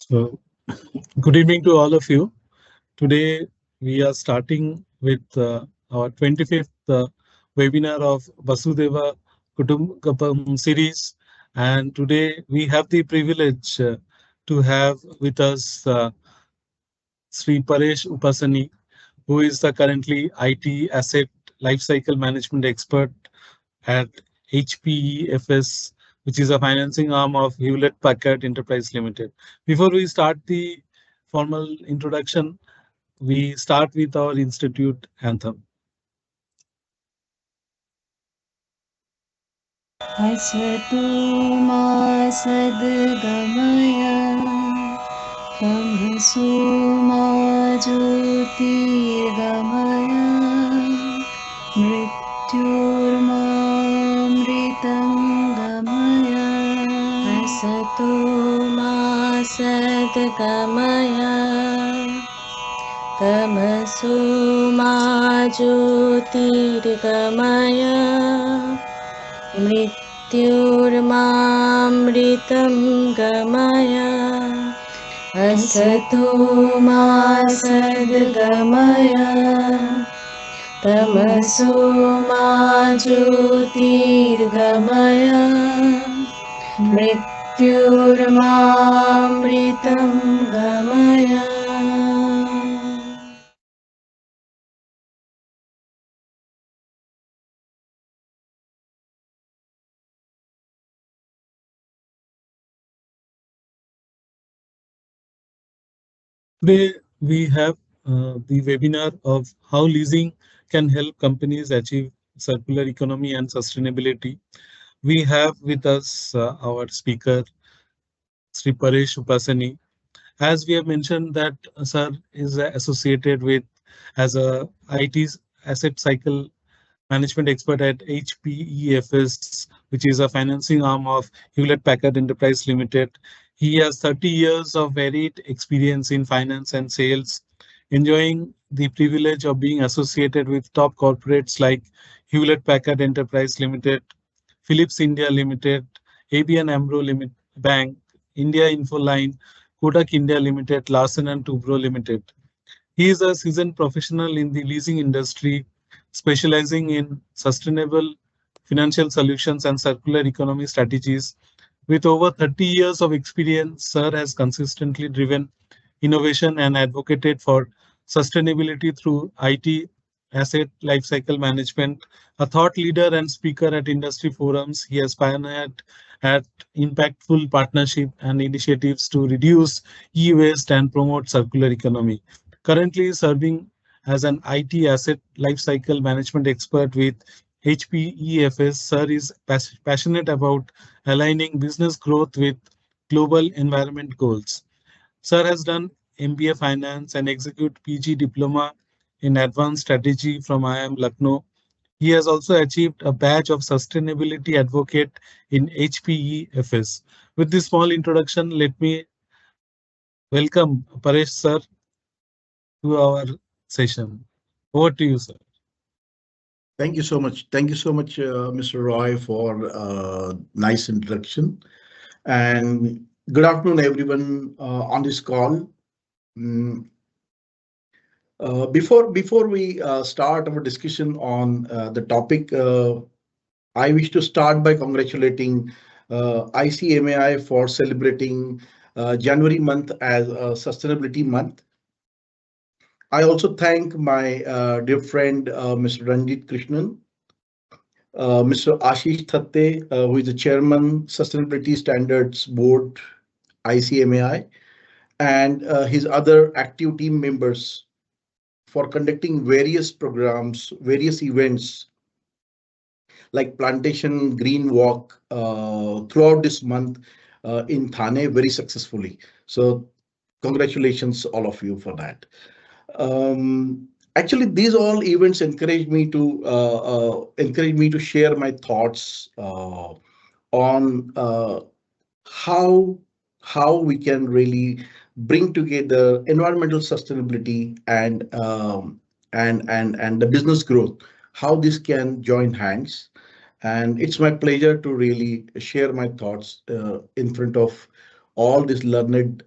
So, good evening to all of you. Today, we are starting with our 25th webinar of Vasudhaiva Kutumbakam series. And today, we have the privilege to have with us Sri Paresh Upasani, who is the currently IT asset lifecycle management expert at HPEFS, which is a financing arm of Hewlett Packard Enterprise Limited. Before we start the formal introduction, we start with our institute anthem. असतो मा सद्गमय तमसो मा ज्योतिर्गमय मृत्युर्मामृतं गमय असतो मा सद्गमय तमसो मा ज्योतिर्गमय मृत्युर्मामृतं गमय असतो मा सद्गमय तमसो मा ज्योतिर्गमय मृत्युर्मामृतं गमय. Today, we have the webinar of how leasing can help companies achieve circular economy and sustainability. We have with us our speaker, Sri Paresh Upasani. As we have mentioned that sir is associated with as a IT asset cycle management expert at HPEFS, which is a financing arm of Hewlett Packard Enterprise Limited. He has 30 years of varied experience in finance and sales, enjoying the privilege of being associated with top corporates like Hewlett Packard Enterprise Limited, Philips India Limited, ABN AMRO Bank, India Infoline, Kodak India Limited, Larsen and Toubro Limited. He is a seasoned professional in the leasing industry, specializing in sustainable financial solutions and circular economy strategies. With over 30 years of experience, Sir has consistently driven innovation and advocated for sustainability through IT asset lifecycle management. A thought leader and speaker at industry forums, he has pioneered at impactful partnership and initiatives to reduce e-waste and promote circular economy. Currently serving as an IT asset lifecycle management expert with HPEFS, Sir is passionate about aligning business growth with global environment goals. Sir has done MBA Finance and execute PG Diploma in Advanced Strategy from IIM Lucknow. He has also achieved a badge of Sustainability Advocate in HPEFS. With this small introduction, let me welcome Paresh Sir to our session. Over to you, sir. Thank you so much. Thank you so much, Mr. Roy, for nice introduction. And good afternoon, everyone on this call. Mm, before we start our discussion on the topic, I wish to start by congratulating ICMAI for celebrating January month as a sustainability month. I also thank my dear friend, Mr. Ranjit Krishnan, Mr. Ashish Thatte, who is the chairman, Sustainability Standards Board, ICMAI, and his other active team members for conducting various programs, various events like Plantation Green Walk throughout this month in Thane very successfully. So congratulations all of you for that. Actually, these all events encourage me to share my thoughts on how we can really bring together environmental sustainability and the business growth, how this can join hands. And it's my pleasure to really share my thoughts in front of all these learned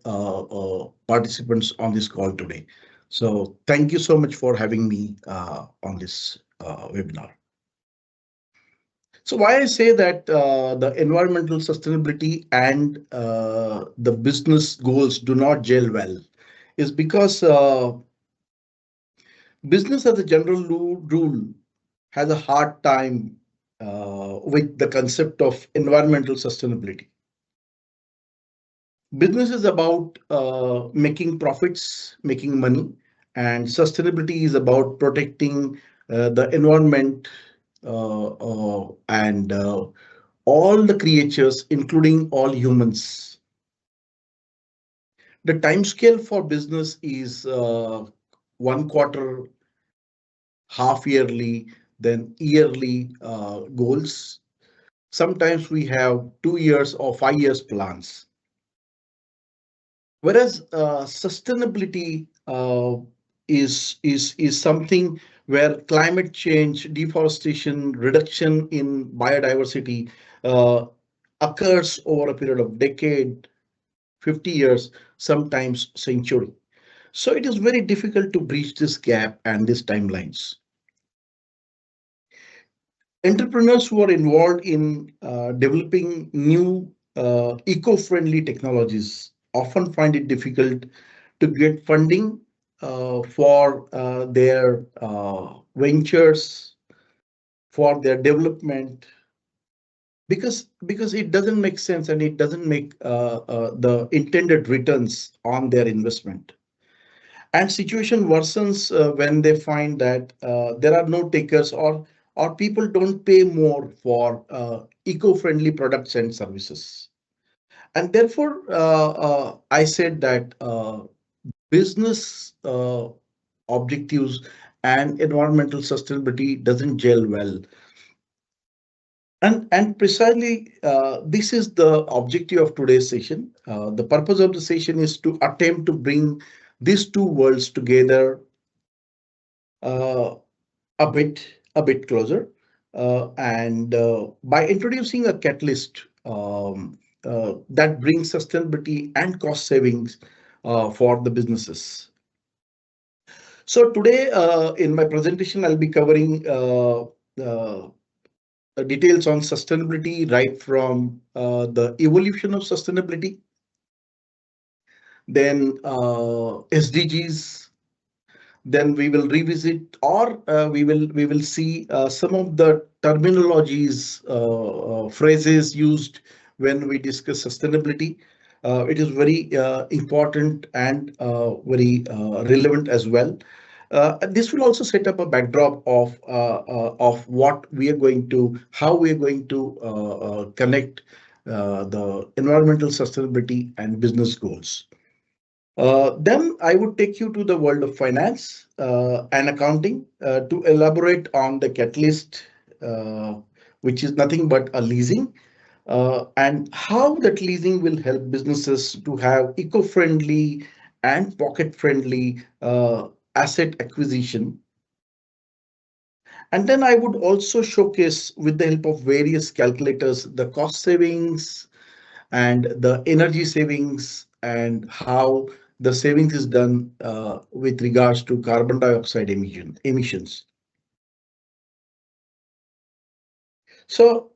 participants on this call today. So thank you so much for having me on this webinar. So why I say that the environmental sustainability and the business goals do not gel well is because business as a general rule has a hard time with the concept of environmental sustainability. Business is about making profits, making money, and sustainability is about protecting the environment and all the creatures, including all humans. The time scale for business is 1 quarter, half yearly, then yearly goals. Sometimes we have 2 years or 5 years plans. Whereas sustainability is something where climate change, deforestation, reduction in biodiversity uh, occurs over a period of decade, 50 years, sometimes century. So it is very difficult to breach this gap and these timelines. Entrepreneurs who are involved in developing new eco-friendly technologies often find it difficult to get funding for their ventures, for their development, because it doesn't make sense and it doesn't make the intended returns on their investment. And situation worsens when they find that there are no takers, or people don't pay more for eco-friendly products and services. And therefore, I said that business objectives and environmental sustainability doesn't gel well. And precisely this is the objective of today's session. The purpose of the session is to attempt to bring these two worlds together uh, a bit closer, and by introducing a catalyst that brings sustainability and cost savings for the businesses. So today in my presentation, I'll be covering details on sustainability, right from the evolution of sustainability, then SDGs. Then we will revisit, or we will see some of the terminologies, phrases used when we discuss sustainability. It is very important and very relevant as well. This will also set up a backdrop of what we are going to, how we are going to connect the environmental sustainability and business goals. Then I would take you to the world of finance and accounting to elaborate on the catalyst, uh, which is nothing but a leasing, and how that leasing will help businesses to have eco-friendly and pocket-friendly asset acquisition. And then I would also showcase, with the help of various calculators, the cost savings and the energy savings, and how the savings is done with regards to carbon dioxide emissions. So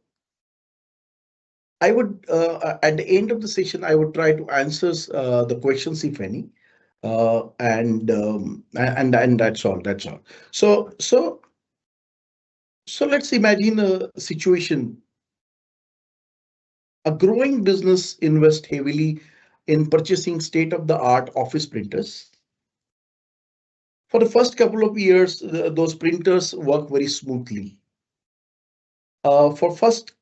I would, at the end of the session, I would try to answer the questions, if any, and that's all. That's all. So so so let's imagine a situation. A growing business invests heavily in purchasing state-of-the-art office printers. For the first couple of years, those printers work very smoothly. For first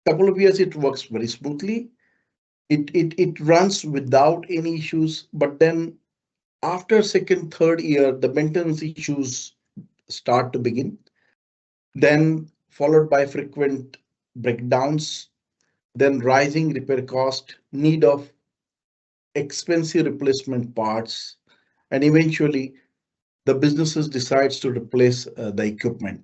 couple of years, it works very smoothly. It runs without any issues. But then after second, third year, the maintenance issues start to begin. Then followed by frequent breakdowns, then rising repair cost, need of expensive replacement parts, and eventually the businesses decides to replace the equipment.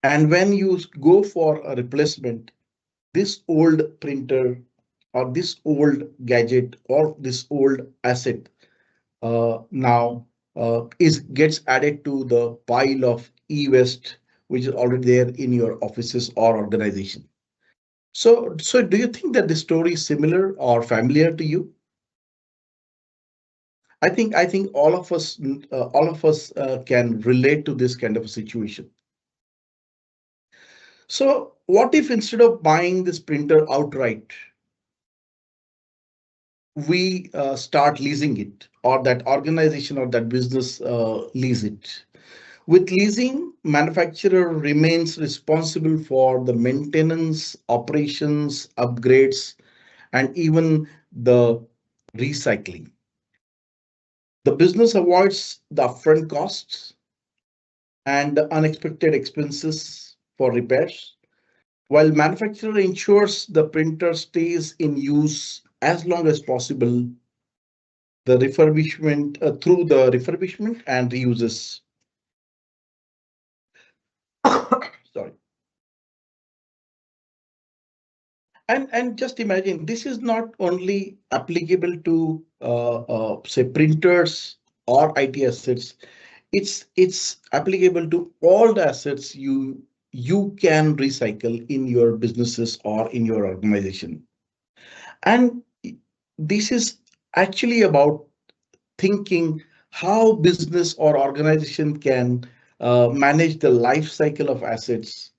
And when you go for a replacement, this old printer or this old gadget or this old asset now is gets added to the pile of e-waste which is already there in your offices or organization. So do you think that the story is similar or familiar to you? I think all of us can relate to this kind of a situation. So what if instead of buying this printer outright, we start leasing it, or that organization or that business lease it? With leasing, manufacturer remains responsible for the maintenance, operations, upgrades, and even the recycling. The business avoids the upfront costs and the unexpected expenses for repairs, while manufacturer ensures the printer stays in use as long as possible, the refurbishment through the refurbishment and reuses. Sorry. And just imagine, this is not only applicable to say printers or IT assets. It's applicable to all the assets you can recycle in your businesses or in your organization. And this is actually about thinking how business or organization can manage the life cycle of assets,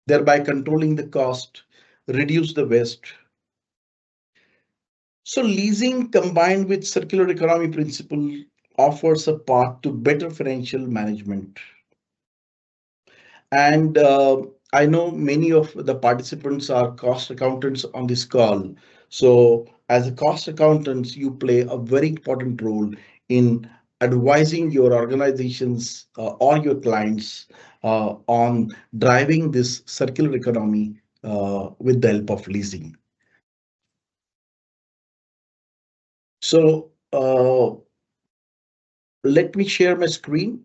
thereby controlling the cost, reduce the waste. So leasing combined with circular economy principle offers a path to better financial management. And I know many of the participants are cost accountants on this call. So as a cost accountants, you play a very important role in advising your organizations or your clients on driving this circular economy with the help of leasing. So let me share my screen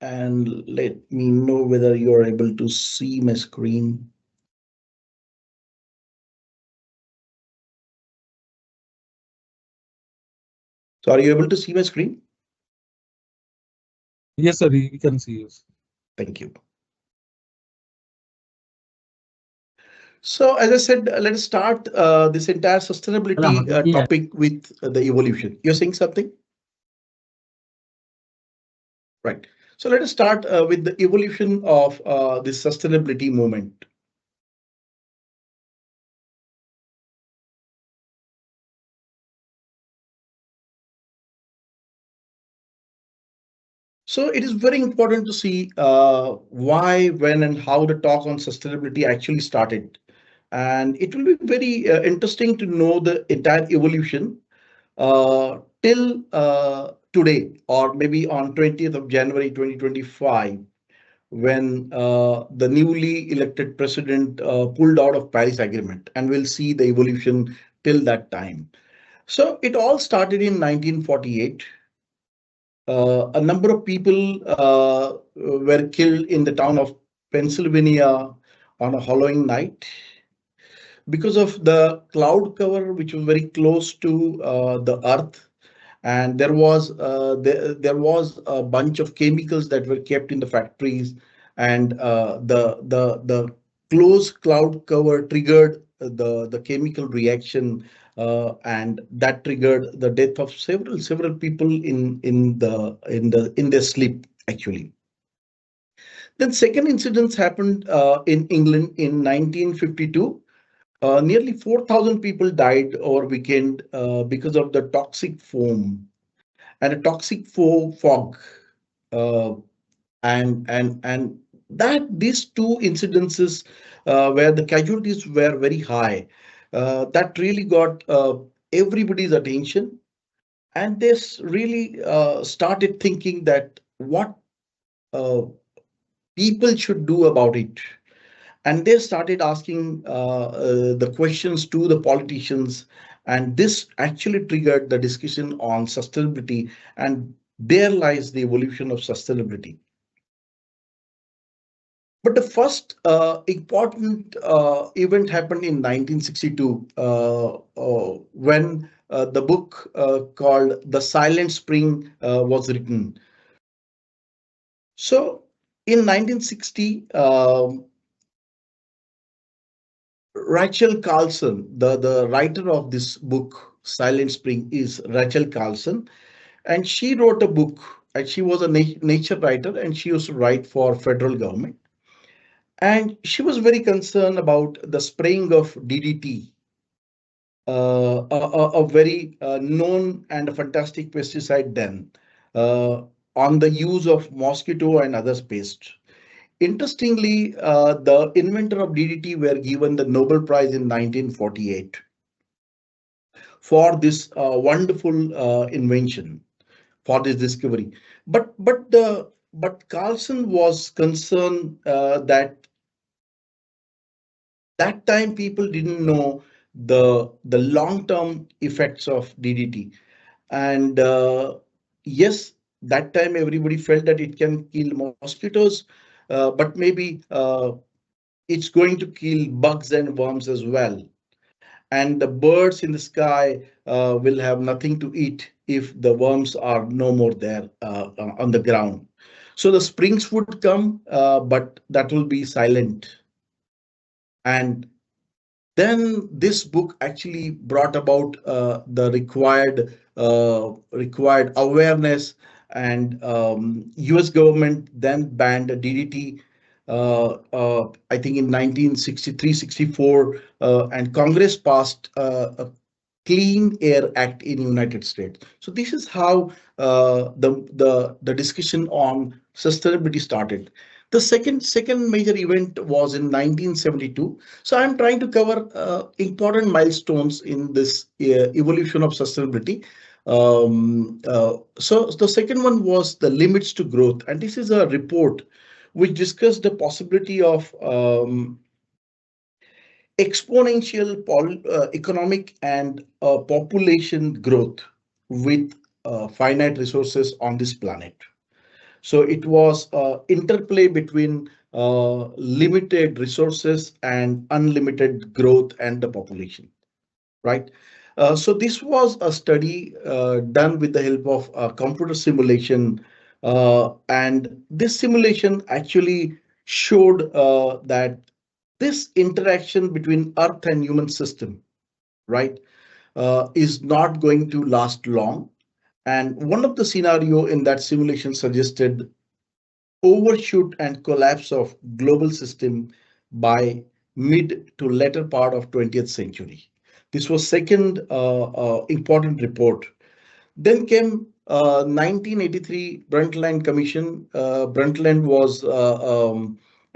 and let me know whether you are able to see my screen. So are you able to see my screen? Yes, sir, we can see you. Thank you. So as I said, let us start this entire sustainability topic with the evolution. You're saying something? Right. So let us start with the evolution of this sustainability movement. So it is very important to see why, when, and how the talk on sustainability actually started. And it will be very interesting to know the entire evolution till today, or maybe on 20th of January 2025, when the newly elected president pulled out of Paris Agreement, and we'll see the evolution till that time. So it all started in 1948. A number of people were killed in the town of Pennsylvania on a Halloween night because of the cloud cover, which was very close to the earth. And there was a bunch of chemicals that were kept in the factories, and the close cloud cover triggered the chemical reaction, and that triggered the death of several people in their sleep actually. Then second incidents happened in England in 1952. Nearly 4,000 people died over weekend because of the toxic foam and a toxic fog, uh, and that these two incidences where the casualties were very high, that really got everybody's attention, and this really started thinking that what uh, people should do about it. And they started asking the questions to the politicians, and this actually triggered the discussion on sustainability, and there lies the evolution of sustainability. But the first important event happened in 1962 when the book called The Silent Spring was written. So in 1960, Rachel Carlson, the writer of this book, Silent Spring, is Rachel Carlson. And she wrote a book, and she was a nature writer, and she used to write for federal government. And she was very concerned about the spraying of DDT, a very known and a fantastic pesticide then, uh, on the use of mosquito and other pests. Interestingly, the inventor of DDT were given the Nobel Prize in 1948 for this wonderful invention, for this discovery. But Carlson was concerned that that time people didn't know the long term effects of DDT. And yes, that time everybody felt that it can kill mosquitoes, but maybe it's going to kill bugs and worms as well. And the birds in the sky will have nothing to eat if the worms are no more there on the ground. So the springs would come, but that will be silent. And then this book actually brought about the required awareness, and US government then banned DDT, I think in 1963-64, and Congress passed a Clean Air Act in United States. So this is how the discussion on sustainability started. The second major event was in 1972. So I'm trying to cover important milestones in this evolution of sustainability. So the second one was the limits to growth, and this is a report which discussed the possibility of exponential economic and population growth with finite resources on this planet. So it was interplay between limited resources and unlimited growth and the population, right? So this was a study done with the help of computer simulation, and this simulation actually showed that this interaction between Earth and human system, right, is not going to last long. And one of the scenario in that simulation suggested overshoot and collapse of global system by mid to later part of 20th century. This was second important report. Then came 1983 Brundtland Commission. Brundtland was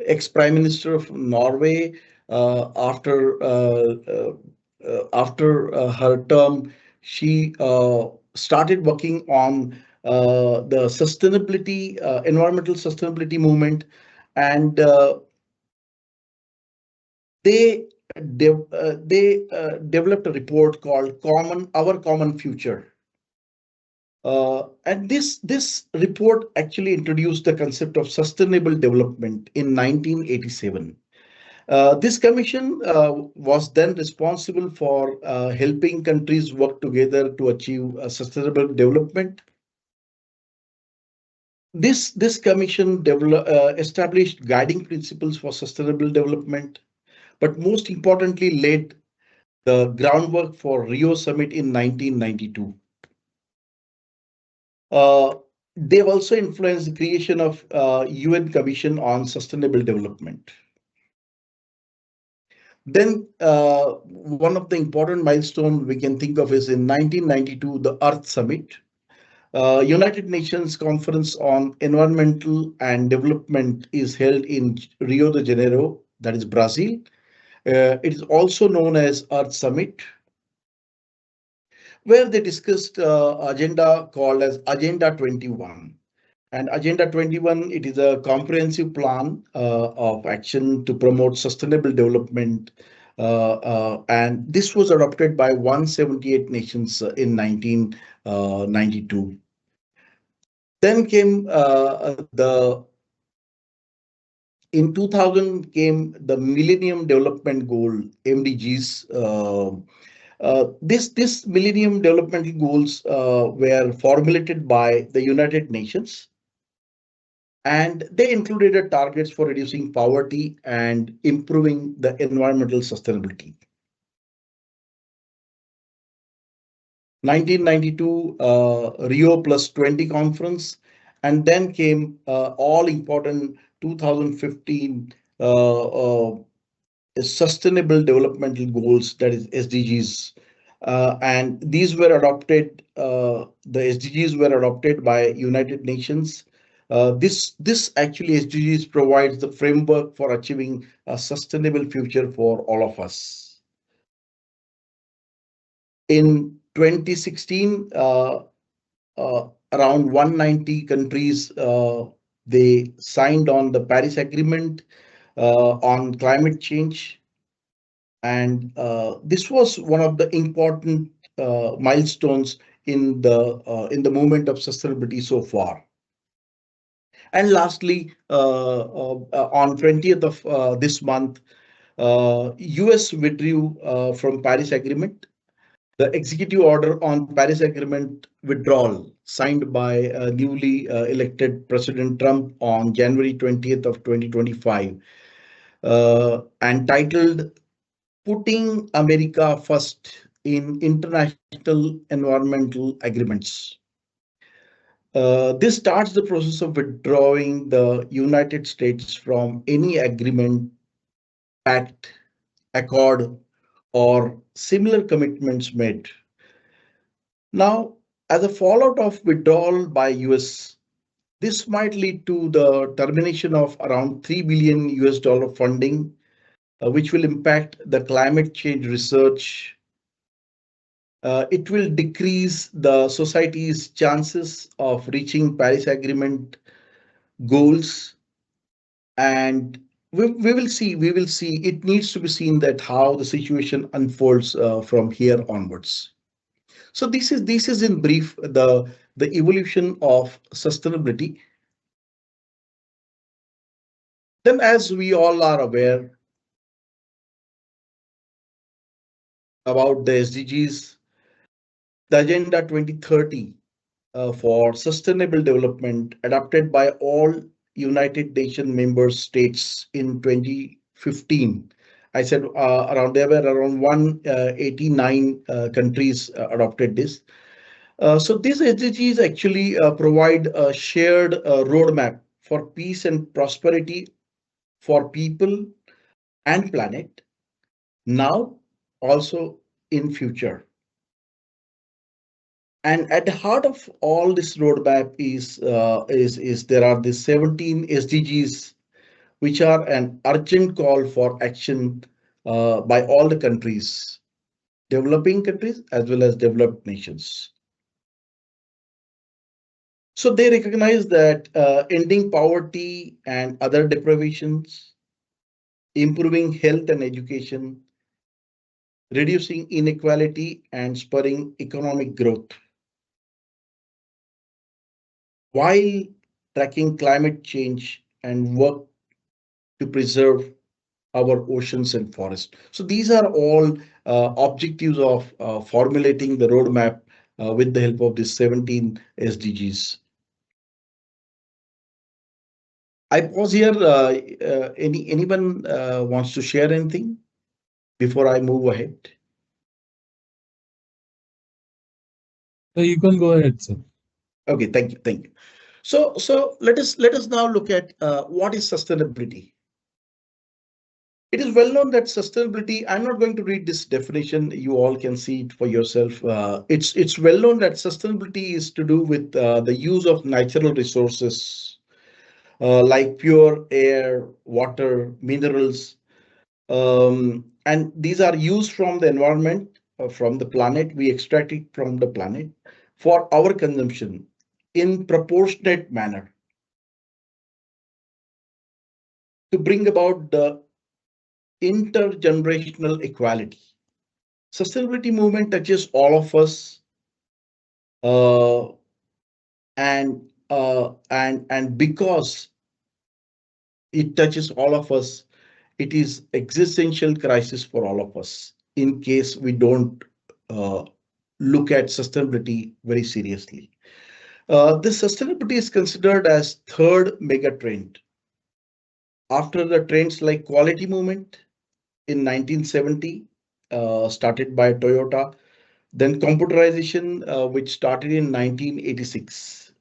ex-prime minister of Norway. After her term, she started working on the sustainability, environmental sustainability movement, and they developed a report called Our Common Future. And this report actually introduced the concept of sustainable development in 1987. This commission was then responsible for helping countries work together to achieve sustainable development. This commission established guiding principles for sustainable development, but most importantly laid the groundwork for Rio Summit in 1992. They've also influenced the creation of UN Commission on Sustainable Development. Then one of the important milestones we can think of is in 1992, the Earth Summit. United Nations Conference on Environmental and Development is held in Rio de Janeiro, that is Brazil. It is also known as Earth Summit, where they discussed agenda called as Agenda 21. And Agenda 21, it is a comprehensive plan of action to promote sustainable development. And this was adopted by 178 nations in 1992. Then came In 2000 came the Millennium Development Goal (MDGs). This Millennium Development Goals were formulated by the United Nations, and they included targets for reducing poverty and improving the environmental sustainability. 1992 Rio Plus 20 conference, and then came all important 2015 Sustainable Developmental Goals, that is SDGs. And these were adopted, the SDGs were adopted by United Nations. This actually SDGs provides the framework for achieving a sustainable future for all of us. In 2016, around 190 countries they signed on the Paris Agreement on climate change, and this was one of the important milestones in the movement of sustainability so far. And lastly, on 20th of this month, US withdrew from Paris Agreement. The executive order on Paris Agreement withdrawal, signed by newly elected President Trump on January 20th of 2025, and titled "Putting America First in International Environmental Agreements." This starts the process of withdrawing the United States from any agreement, pact, accord, or similar commitments made. Now, as a fallout of withdrawal by US, this might lead to the termination of around $3 billion US funding, which will impact the climate change research. It will decrease the society's chances of reaching Paris Agreement goals, and we will see it needs to be seen that how the situation unfolds from here onwards. So this is in brief the evolution of sustainability. Then, as we all are aware about the SDGs, the Agenda 2030 for Sustainable Development, adopted by all United Nations member states in 2015. I said around there were around 189 countries adopted this. So these SDGs actually provide a shared roadmap for peace and prosperity for people and planet now, also in future. And at the heart of all this roadmap is there are the 17 SDGs, which are an urgent call for action by all the countries, developing countries as well as developed nations. So they recognize that ending poverty and other deprivations, improving health and education, reducing inequality, and spurring economic growth, while tracking climate change and work to preserve our oceans and forests. So these are all objectives of formulating the roadmap with the help of these 17 SDGs. I pause here. Anyone wants to share anything before I move ahead? You can go ahead, sir. Okay, thank you, thank you. So let us now look at what is sustainability. It is well known that sustainability, I'm not going to read this definition, you all can see it for yourself. It's well known that sustainability is to do with the use of natural resources like pure air, water, minerals, and these are used from the environment, from the planet. We extract it from the planet for our consumption in proportionate manner to bring about the intergenerational equality. Sustainability movement touches all of us, uh, and because it touches all of us. It is existential crisis for all of us in case we don't uh, look at sustainability very seriously. This sustainability is considered as third mega trend after the trends like quality movement in 1970, started by Toyota, then computerization, which started in 1986.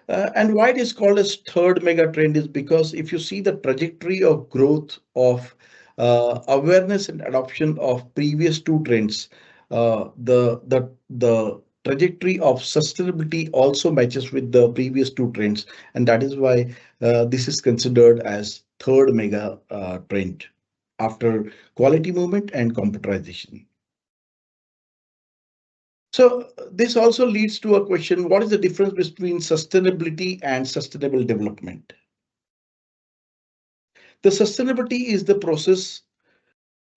And why it is called as third mega trend is because if you see the trajectory of growth of awareness and adoption of previous two trends, the trajectory of sustainability also matches with the previous two trends, and that is why this is considered as third mega trend after quality movement and computerization. So this also leads to a question, what is the difference between sustainability and sustainable development? The sustainability is the process.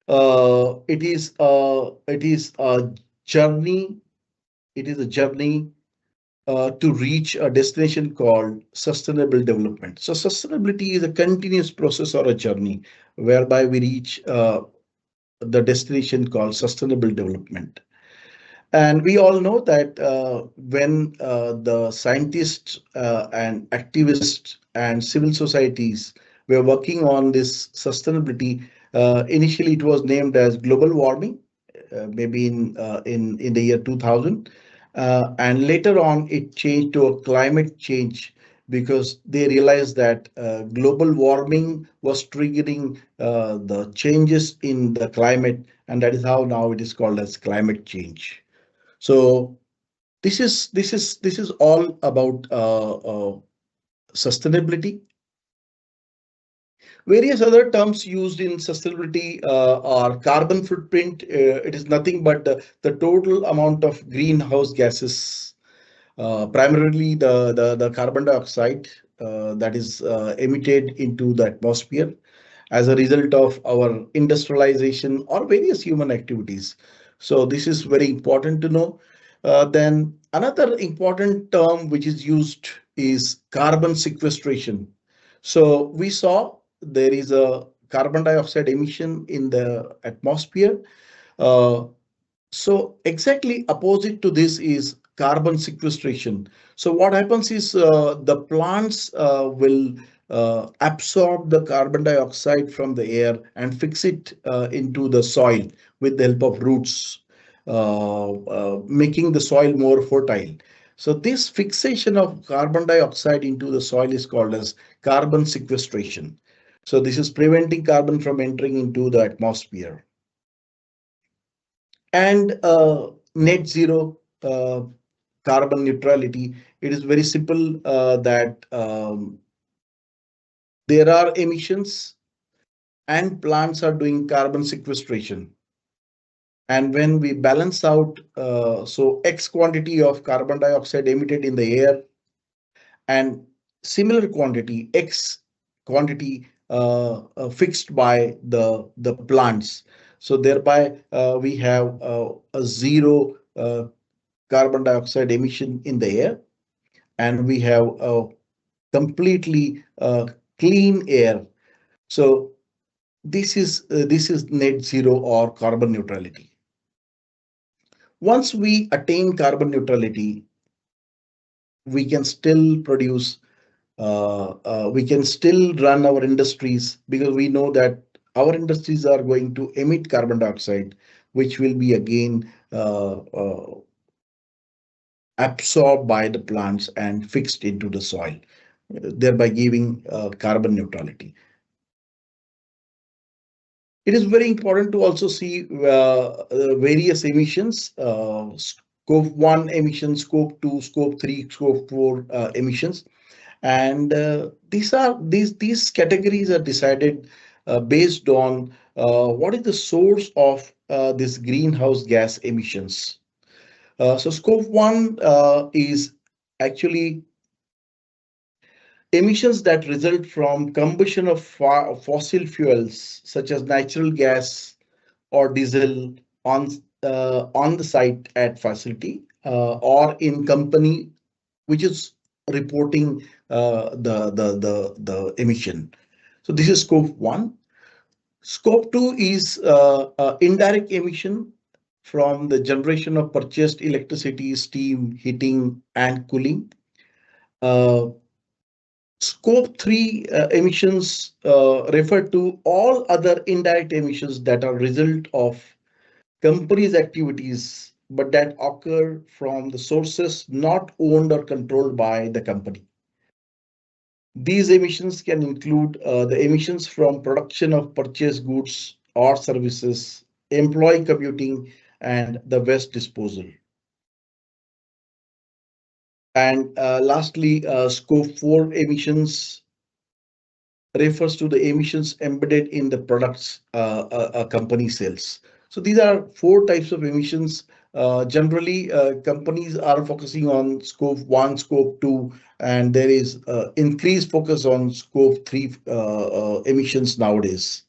It is a journey. It is a journey to reach a destination called sustainable development. So sustainability is a continuous process or a journey whereby we reach the destination called sustainable development. And we all know that when the scientists and activists and civil societies were working on this sustainability, initially it was named as global warming, maybe in the year 2000, and later on it changed to a climate change because they realized that global warming was triggering the changes in the climate, and that is how now it is called as climate change. So this is all about sustainability. Various other terms used in sustainability are carbon footprint. It is nothing but the total amount of greenhouse gases, primarily the carbon dioxide that is emitted into the atmosphere as a result of our industrialization or various human activities. So this is very important to know. Then another important term which is used is carbon sequestration. So we saw there is a carbon dioxide emission in the atmosphere. Uh, so exactly opposite to this is carbon sequestration. So what happens is the plants will absorb the carbon dioxide from the air and fix it into the soil with the help of roots, making the soil more fertile. So this fixation of carbon dioxide into the soil is called as carbon sequestration. So this is preventing carbon from entering into the atmosphere. And net zero carbon neutrality, it is very simple that there are emissions and plants are doing carbon sequestration. And when we balance out, so X quantity of carbon dioxide emitted in the air and similar quantity, X quantity fixed by the plants. So thereby we have a zero carbon dioxide emission in the air, and we have a completely clean air. So this is net zero or carbon neutrality. Once we attain carbon neutrality, we can still produce, we can still run our industries because we know that our industries are going to emit carbon dioxide, which will be again absorbed by the plants and fixed into the soil, thereby giving carbon neutrality. It is very important to also see various emissions, scope 1 emissions, scope 2, scope 3, scope 4 emissions. And these categories are decided based on what is the source of this greenhouse gas emissions. So scope 1 is actually emissions that result from combustion of fossil fuels such as natural gas or diesel on the site at facility or in company which is reporting the emission. So this is scope one. Scope two is indirect emission from the generation of purchased electricity, steam, heating, and cooling. Uh, Scope 3 emissions refer to all other indirect emissions that are result of companies' activities, but that occur from the sources not owned or controlled by the company. These emissions can include the emissions from production of purchased goods or services, employee commuting, and the waste disposal. And lastly, scope 4 emissions refers to the emissions embedded in the products a company sells. So these are four types of emissions. Generally, companies are focusing on scope 1, scope 2, and there is increased focus on scope 3 emissions nowadays.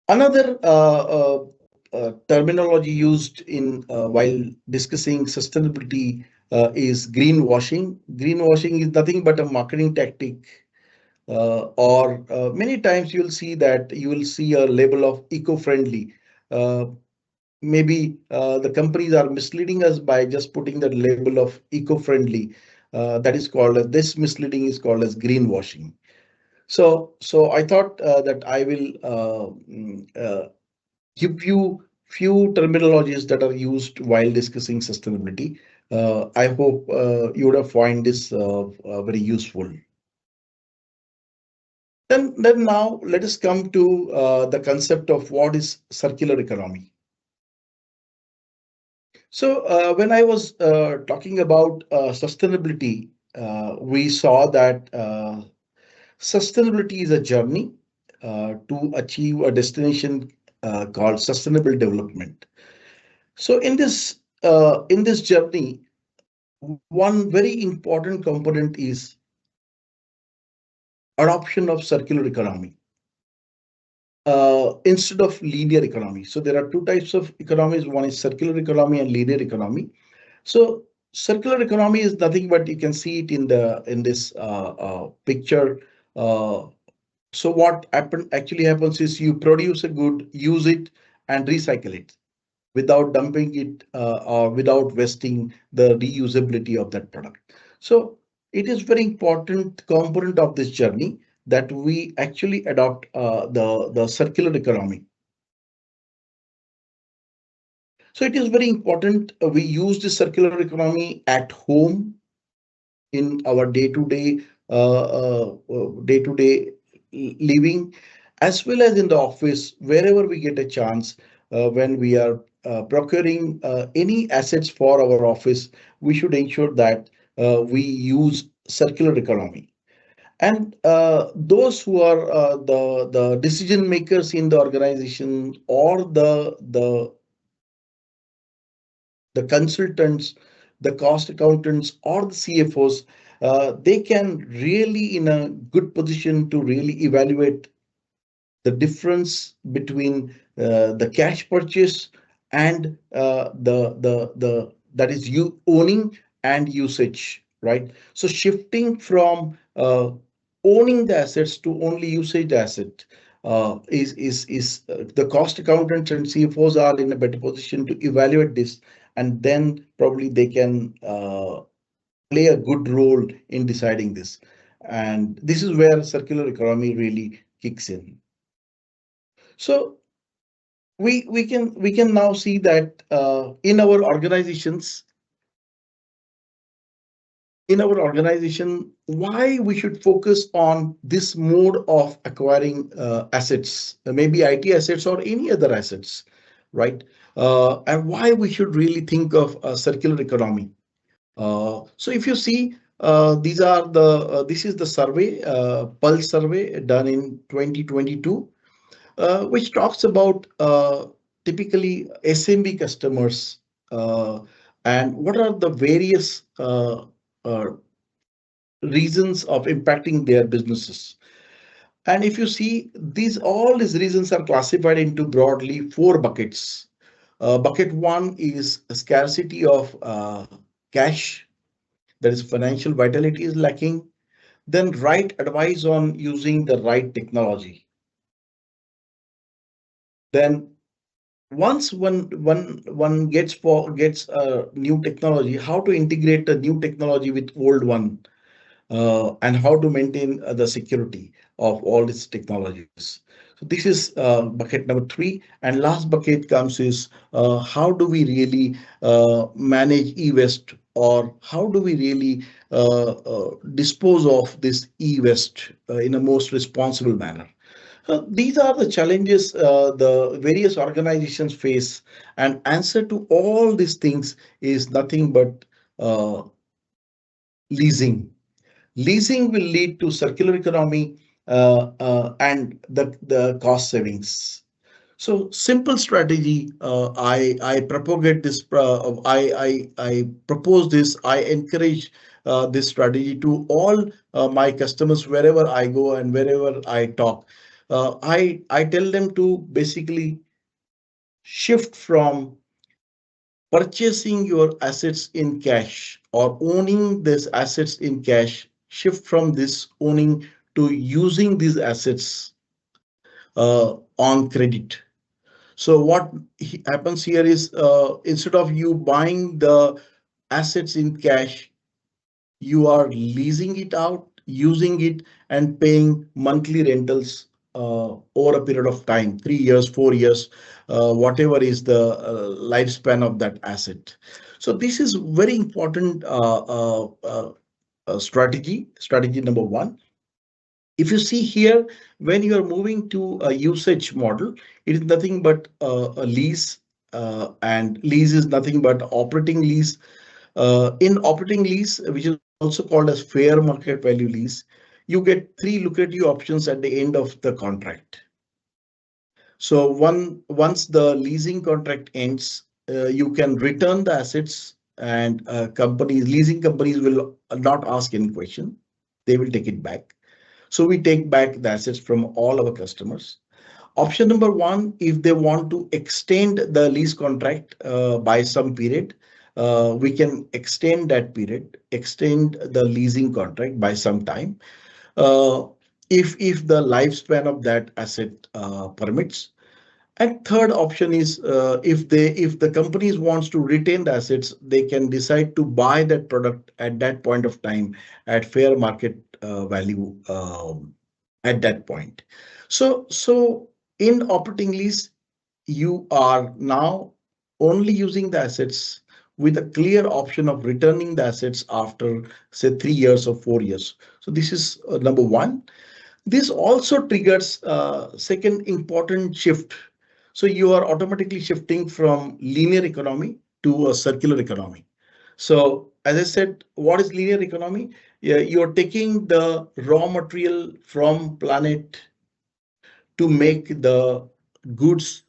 Another terminology used in while discussing sustainability is greenwashing. Greenwashing is nothing but a marketing tactic, or many times you'll see that you will see a label of eco-friendly. Uh, Maybe the companies are misleading us by just putting that label of eco-friendly. That is called as, this misleading is called as greenwashing. So I thought that I will give you few terminologies that are used while discussing sustainability. I hope you would have find this very useful. Then now let us come to the concept of what is circular economy. So when I was talking about sustainability, we saw that sustainability is a journey to achieve a destination called sustainable development. So in this journey, one very important component is adoption of circular economy instead of linear economy. So there are two types of economies. One is circular economy and linear economy. So circular economy is nothing but you can see it in the in this picture. Uh, so what actually happens is you produce a good, use it, and recycle it without dumping it or without wasting the reusability of that product. So it is very important component of this journey that we actually adopt the circular economy. So it is very important we use the circular economy at home in our day-to-day living, as well as in the office, wherever we get a chance. When we are procuring any assets for our office, we should ensure that we use circular economy. And those who are the decision makers in the organization, or the consultants, the cost accountants, or the CFOs, they can really in a good position to really evaluate the difference between the cash purchase and the that is you owning and usage, right? So shifting from owning the assets to only usage asset is the cost accountants and CFOs are in a better position to evaluate this, and then probably they can play a good role in deciding this. And this is where circular economy really kicks in. So we can now see that in our organization, why we should focus on this mode of acquiring assets, maybe IT assets or any other assets, right? And why we should really think of a circular economy. So if you see, this is the survey, Pulse survey done in 2022, which talks about typically SMB customers, and what are the various uh, reasons of impacting their businesses. And if you see, all these reasons are classified into broadly four buckets. Bucket one is a scarcity of cash, that is financial vitality is lacking. then right advice on using the right technology. Then once one gets a new technology, how to integrate a new technology with old one, and how to maintain the security of all these technologies. So this is bucket number three. And last bucket comes is how do we really manage e-waste, or how do we really dispose of this e-waste in a most responsible manner. These are the challenges the various organizations face, and answer to all these things is nothing but uh, leasing. Leasing will lead to circular economy and the cost savings. So simple strategy. I propagate this. I propose this. I encourage this strategy to all my customers wherever I go and wherever I talk. I tell them to basically shift from purchasing your assets in cash or owning these assets in cash, shift from this owning to using these assets on credit. So what happens here is instead of you buying the assets in cash, you are leasing it out, using it, and paying monthly rentals over a period of time, 3 years, 4 years, whatever is the lifespan of that asset. So this is very important strategy. Strategy number one. If you see here, when you are moving to a usage model, it is nothing but a lease, and lease is nothing but operating lease. In operating lease, which is also called as fair market value lease, you get three lucrative options at the end of the contract. So once the leasing contract ends, you can return the assets, and leasing companies will not ask any question. They will take it back. So we take back the assets from all our customers. Option number one, if they want to extend the lease contract by some period, we can extend that period, extend the leasing contract by some time, uh, if the lifespan of that asset permits. And third option is if the companies wants to retain the assets, they can decide to buy that product at that point of time at fair market value at that point. So in operating lease, you are now only using the assets with a clear option of returning the assets after say 3 years or 4 years. So this is number one. This also triggers second important shift. So you are automatically shifting from linear economy to a circular economy. So as I said, what is linear economy? Yeah, you're taking the raw material from planet to make the goods,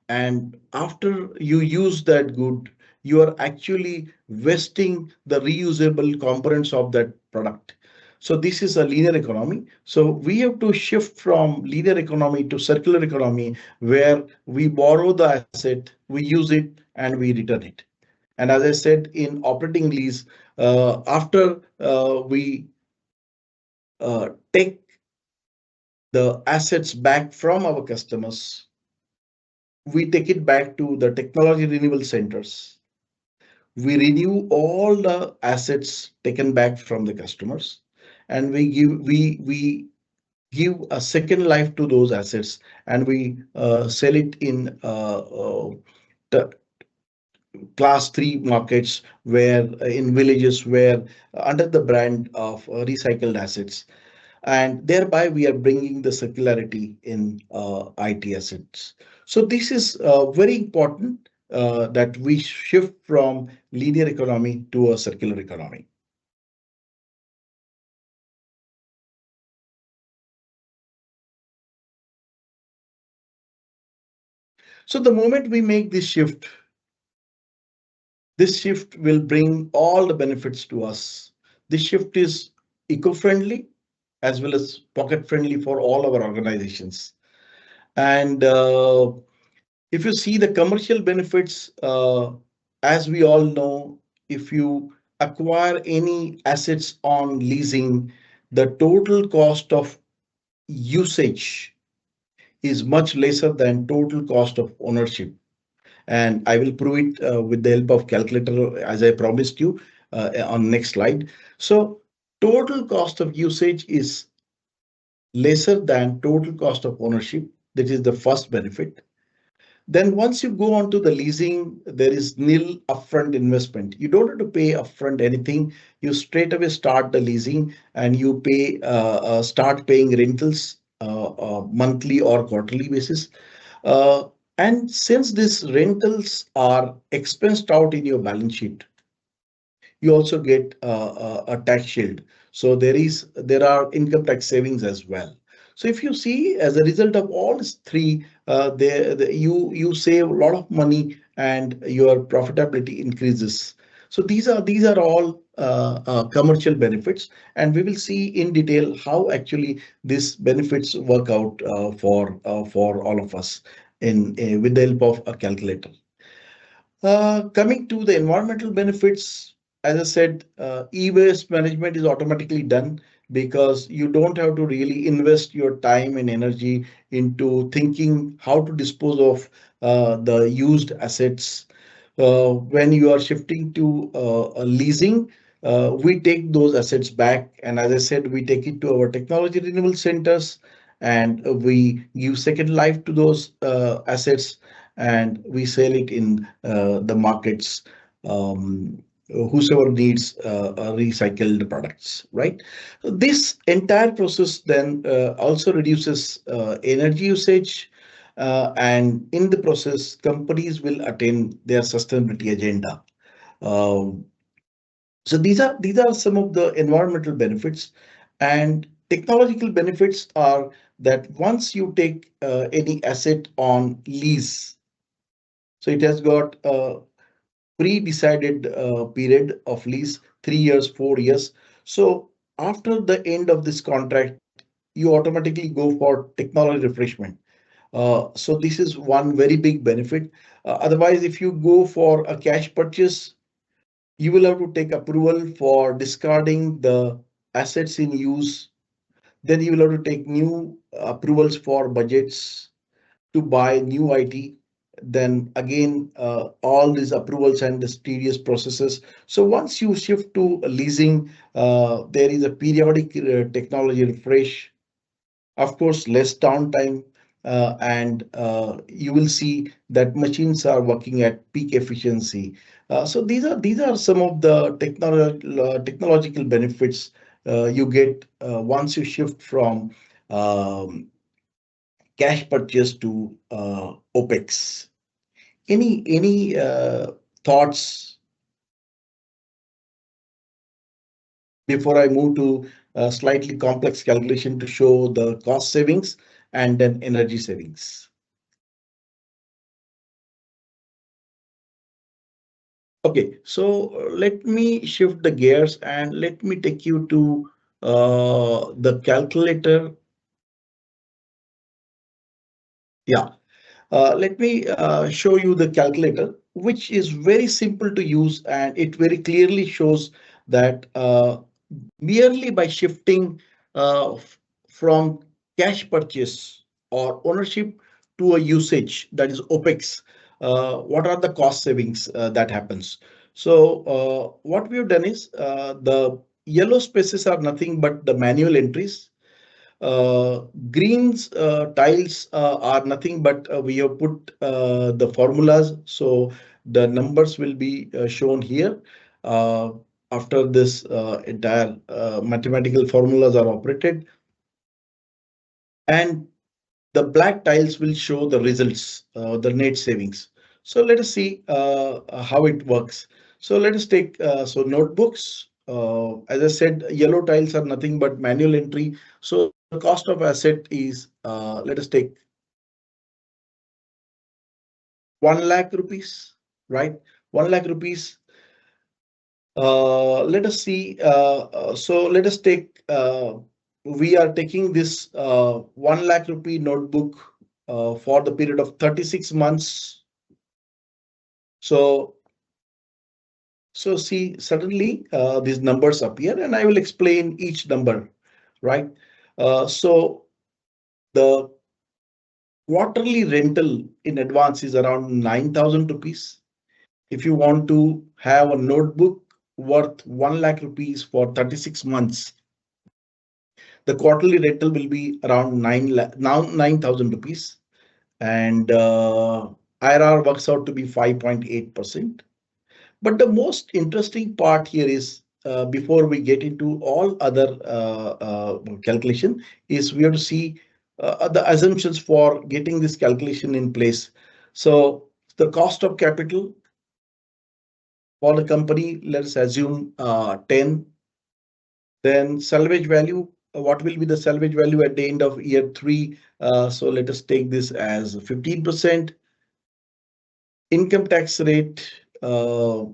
and after you use that good, you are actually wasting the reusable components of that product. So this is a linear economy. So we have to shift from linear economy to circular economy, where we borrow the asset, we use it, and we return it. And as I said, in operating lease, after we take the assets back from our customers, we take it back to the technology renewal centers. We renew all the assets taken back from the customers, and we give a second life to those assets, and we sell it in the class 3 markets, where in villages, where under the brand of recycled assets, and thereby we are bringing the circularity in IT assets. So this is very important that we shift from linear economy to a circular economy. So the moment we make this shift will bring all the benefits to us. This shift is eco-friendly as well as pocket-friendly for all our organizations. And if you see the commercial benefits, as we all know, if you acquire any assets on leasing, the total cost of usage is much lesser than total cost of ownership. And I will prove it with the help of calculator as I promised you on next slide. So total cost of usage is lesser than total cost of ownership. That is the first benefit. Then once you go on to the leasing, there is nil upfront investment. You don't have to pay upfront anything. You straight away start the leasing and you start paying rentals monthly or quarterly basis. Uh, and since these rentals are expensed out in your balance sheet, you also get a tax shield. So there are income tax savings as well. So if you see as a result of all these three, you save a lot of money and your profitability increases. So these are all commercial benefits, and we will see in detail how actually these benefits work out for all of us in with the help of a calculator. Coming to the environmental benefits, as I said, e-waste management is automatically done because you don't have to really invest your time and energy into thinking how to dispose of the used assets. When you are shifting to a leasing, we take those assets back, and as I said, we take it to our technology renewal centers, and we give second life to those assets, and we sell it in the markets. Whosoever needs recycled products, right? So this entire process then also reduces energy usage, and in the process, companies will attain their sustainability agenda. Um, so these are some of the environmental benefits, and technological benefits are that once you take any asset on lease, so it has got a pre-decided period of lease, 3 years, 4 years. So after the end of this contract, you automatically go for technology refreshment. So this is one very big benefit. Otherwise, if you go for a cash purchase, you will have to take approval for discarding the assets in use. Then you will have to take new approvals for budgets to buy new IT. Then again, all these approvals and the tedious processes. So once you shift to leasing, there is a periodic technology refresh, of course, less downtime, and you will see that machines are working at peak efficiency. So these are some of the technological benefits you get once you shift from um, cash purchase to OpEx. Any thoughts before I move to a slightly complex calculation to show the cost savings and then energy savings? Okay, so let me shift the gears and let me take you to the calculator. Yeah, let me show you the calculator, which is very simple to use, and it very clearly shows that merely by shifting from cash purchase or ownership to a usage, that is OpEx, what are the cost savings that happens? So what we have done is the yellow spaces are nothing but the manual entries. Greens tiles are nothing but we have put the formulas, so the numbers will be shown here uh, after this entire mathematical formulas are operated, and the black tiles will show the results, the net savings. So let us see how it works. So let us take so notebooks. As I said, yellow tiles are nothing but manual entry. So the cost of asset is, let us take 1 lakh rupees, right? 1 lakh rupees. Let us see. So let us take, we are taking this 1 lakh rupee notebook for the period of 36 months. So So see, suddenly these numbers appear, and I will explain each number, right? So the quarterly rental in advance is around 9,000 rupees. If you want to have a notebook worth 1 lakh rupees for 36 months, the quarterly rental will be around 9,000 rupees, and IRR works out to be 5.8%. But the most interesting part here is, before we get into all other calculation, is we have to see the assumptions for getting this calculation in place. So the cost of capital for the company, let's assume 10. Then salvage value, what will be the salvage value at the end of year 3? So let us take this as 15%. Income tax rate, for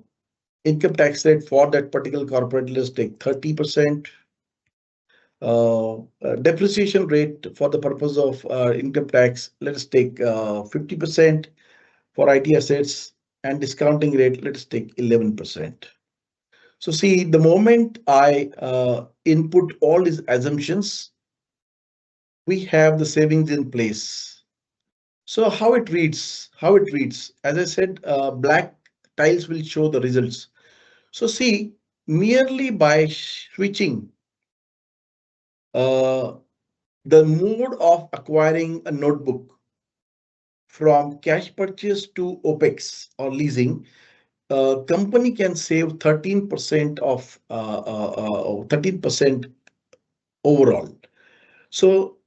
that particular corporate, let's take 30%. Depreciation rate for the purpose of income tax, let us take 50% for IT assets, and discounting rate, let us take 11%. So see, the moment I input all these assumptions, we have the savings in place. So how it reads, as I said, black tiles will show the results. So see, merely by switching uh, the mode of acquiring a notebook from cash purchase to OPEX or leasing, company can save 13% of 13% overall. So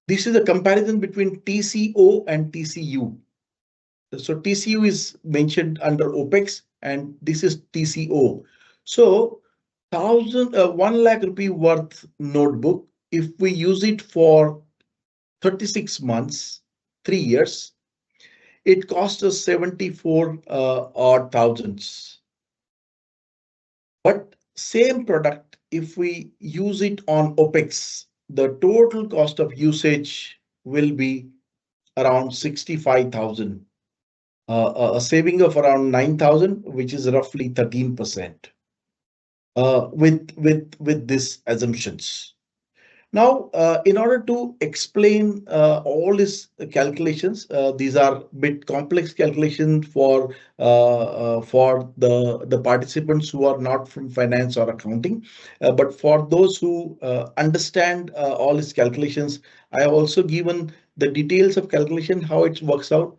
this is a comparison between TCO and TCU. So TCU is mentioned under OPEX, and this is TCO. So 1 lakh rupee worth notebook, if we use it for 36 months, 3 years, it costs us 74 odd thousands. But same product, if we use it on OPEX, the total cost of usage will be around 65,000. A saving of around 9,000, which is roughly 13%, with these assumptions. Now, in order to explain all these calculations, these are bit complex calculations for the participants who are not from finance or accounting. But for those who understand all these calculations, I have also given the details of calculation, how it works out.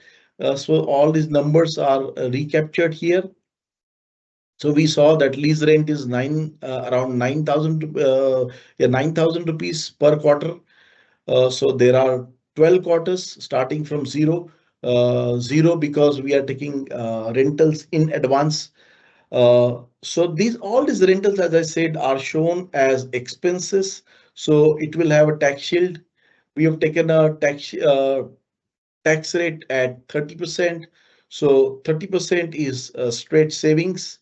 So all these numbers are recaptured here. So we saw that lease rent is around 9,000, yeah, 9,000 rupees per quarter. So there are 12 quarters starting from zero. Zero because we are taking rentals in advance. So all these rentals, as I said, are shown as expenses. So it will have a tax shield. We have taken a tax rate at 30%. So 30% is straight savings.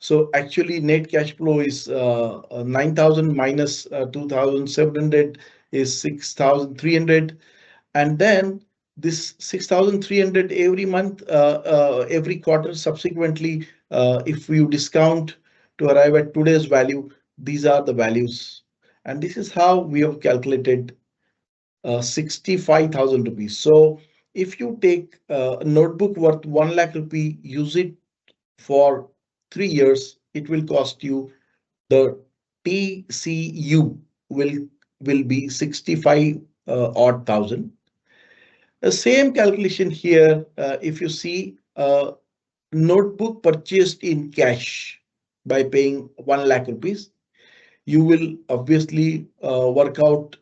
So actually net cash flow is 9,000 minus 2,700 is 6,300. And then this 6,300 every month, every quarter subsequently, if you discount to arrive at today's value, these are the values. And this is how we have calculated 65,000 rupees. So if you take a notebook worth 1 lakh rupee, use it for 3 years, it will cost you, the TCU will be 65 odd thousand. The same calculation here, if you see notebook purchased in cash by paying 1 lakh rupees, you will obviously work out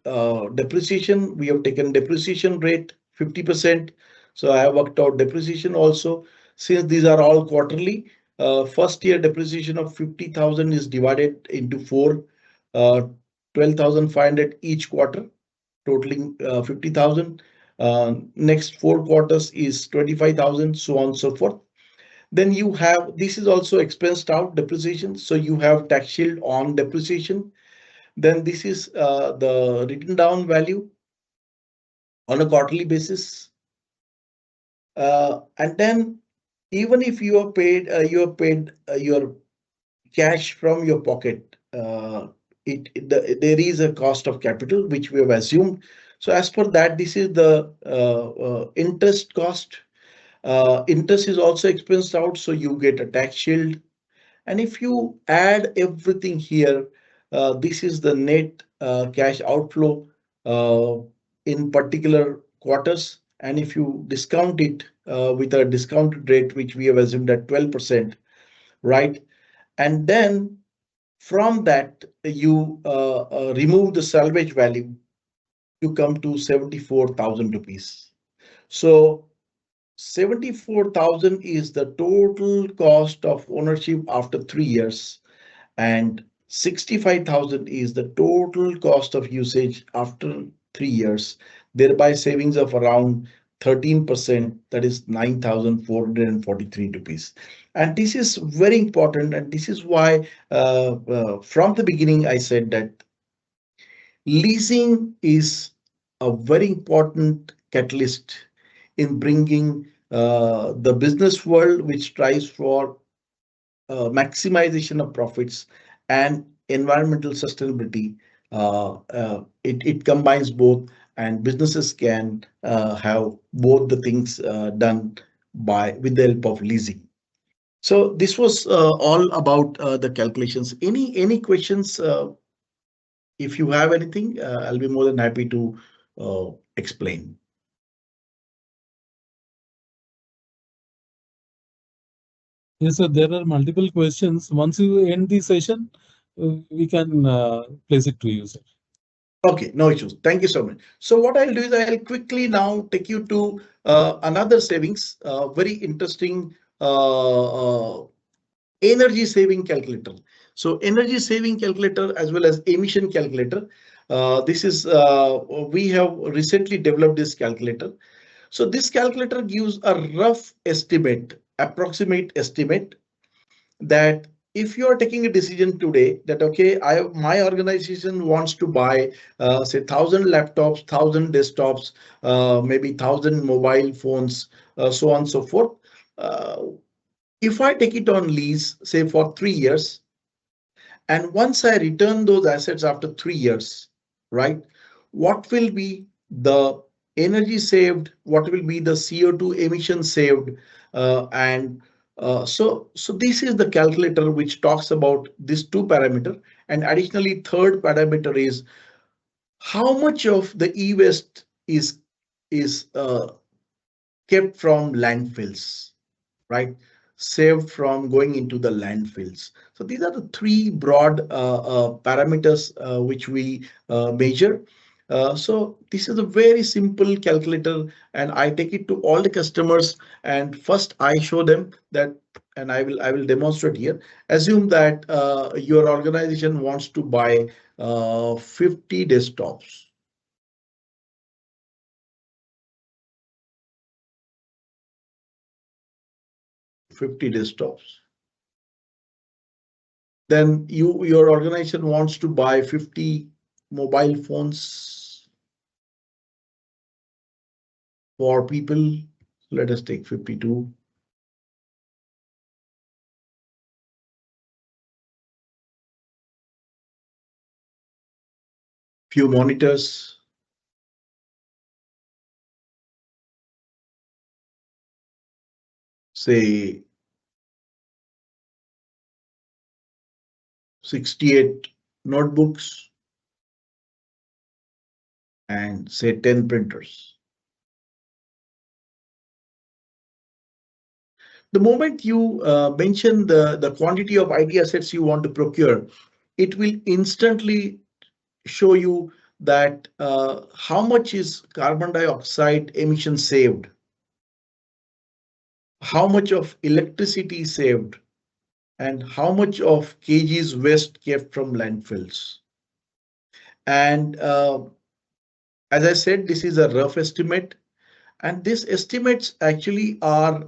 depreciation. We have taken depreciation rate 50%. So I have worked out depreciation also. Since these are all quarterly, first year depreciation of 50,000 is divided into four, 12,500 each quarter, totaling 50,000. Next 4 quarters is 25,000, so on and so forth. Then you have, this is also expensed out depreciation. So you have tax shield on depreciation. Then this is the written down value on a quarterly basis. And then even if you have paid your cash from your pocket, there is a cost of capital which we have assumed. So as per that, this is the interest cost. Interest is also expensed out, so you get a tax shield. And if you add everything here, this is the net cash outflow uh, in particular quarters. And if you discount it with a discounted rate, which we have assumed at 12%, right? And then from that, you remove the salvage value, you come to 74,000 rupees. So 74,000 is the total cost of ownership after 3 years, and 65,000 is the total cost of usage after 3 years, thereby savings of around 13%, that is 9,443 rupees. And this is very important, and this is why from the beginning I said that leasing is a very important catalyst in bringing the business world, which strives for maximization of profits and environmental sustainability. It combines both, and businesses can have both the things done by with the help of leasing. So this was all about the calculations. Any questions? If you have anything, I'll be more than happy to explain. Yes, sir, there are multiple questions. Once you end the session, we can place it to you, sir. Okay, no issues. Thank you so much. So what I'll do is I'll quickly now take you to another savings, very interesting energy saving calculator. So energy saving calculator as well as emission calculator. This is we have recently developed this calculator. So this calculator gives a rough estimate, approximate estimate, that if you are taking a decision today that okay, my organization wants to buy say 1,000 laptops, 1,000 desktops, maybe 1,000 mobile phones, so on and so forth. Uh, if I take it on lease, say for 3 years, and once I return those assets after 3 years, right, what will be the energy saved? What will be the CO2 emission saved? And so this is the calculator which talks about these two parameter. And additionally, third parameter is how much of the e-waste is kept from landfills, right? Saved from going into the landfills. So these are the three broad parameters which we measure. So this is a very simple calculator, and I take it to all the customers. And first I show them that, and I will demonstrate here. Assume that your organization wants to buy 50 desktops. 50 desktops. Then your organization wants to buy 50 mobile phones for people. Let us take 52. Few monitors. Say 68 notebooks and say 10 printers. The moment you mention the quantity of IT assets you want to procure, it will instantly show you that how much is carbon dioxide emission saved, how much of electricity saved, and how much of kgs waste kept from landfills. And as I said, this is a rough estimate. And these estimates actually are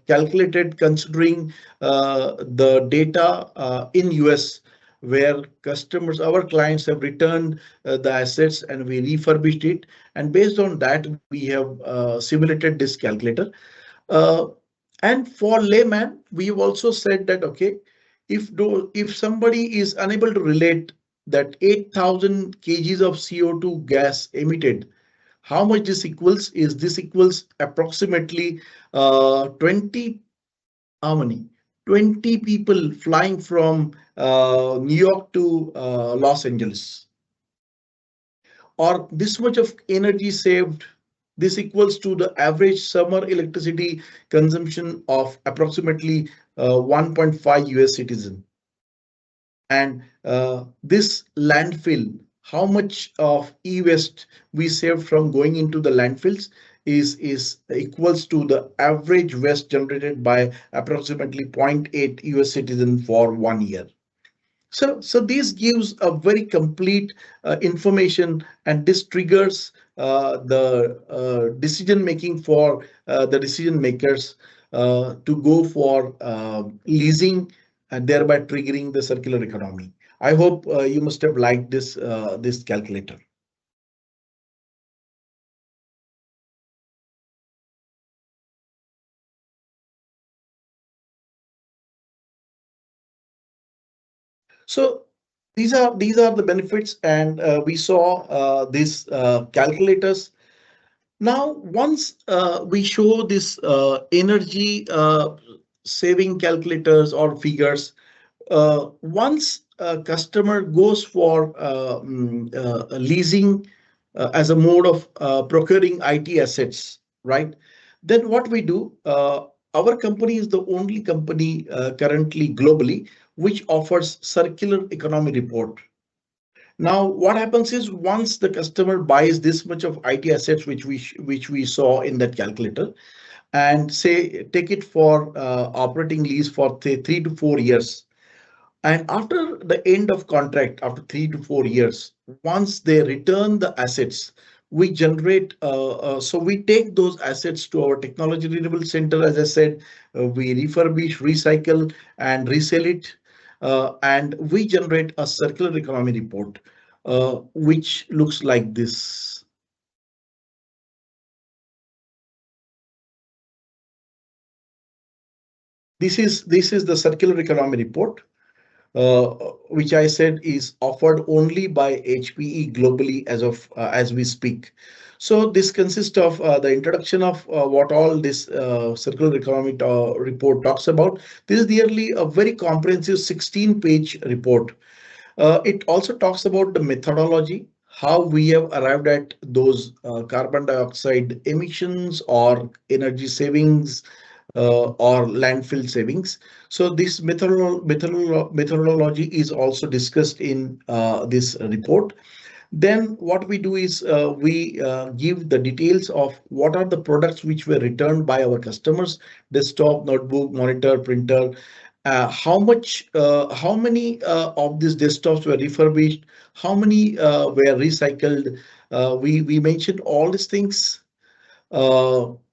calculated considering the data in US, where customers, our clients have returned the assets and we refurbished it. And based on that, we have simulated this calculator. Uh, and for layman, we've also said that, okay, if somebody is unable to relate that 8,000 kgs of CO2 gas emitted, how much this equals approximately 20, how many? 20 people flying from New York to Los Angeles, or this much of energy saved. This equals to the average summer electricity consumption of approximately 1.5 US citizen. And this landfill, how much of e-waste we save from going into the landfills is equals to the average waste generated by approximately zero point 0.8 US citizen for 1 year. So this gives a very complete information, and this triggers the decision making for the decision makers to go for leasing, and thereby triggering the circular economy. I hope you must have liked this calculator. So these are the benefits, and we saw these calculators. Now, once we show this energy saving calculators or figures, once a customer goes for leasing as a mode of procuring IT assets, right? Then what we do, our company is the only company currently globally which offers circular economy report. Now, what happens is once the customer buys this much of IT assets, which we saw in that calculator, and say take it for operating lease for 3 to 4 years, and after the end of contract, after 3 to 4 years, once they return the assets, we generate. So we take those assets to our technology renewable center. As I said, we refurbish, recycle, and resell it, and we generate a circular economy report, which looks like this. This is the circular economy report, uh, which I said is offered only by HPE globally as we speak. So this consists of the introduction of what all this circular economy report talks about. This is nearly a very comprehensive 16-page report. It also talks about the methodology, how we have arrived at those carbon dioxide emissions or energy savings or landfill savings. So this methodology is also discussed in this report. Then what we do is we give the details of what are the products which were returned by our customers: desktop, notebook, monitor, printer. How many of these desktops were refurbished? How many were recycled? We mentioned all these things.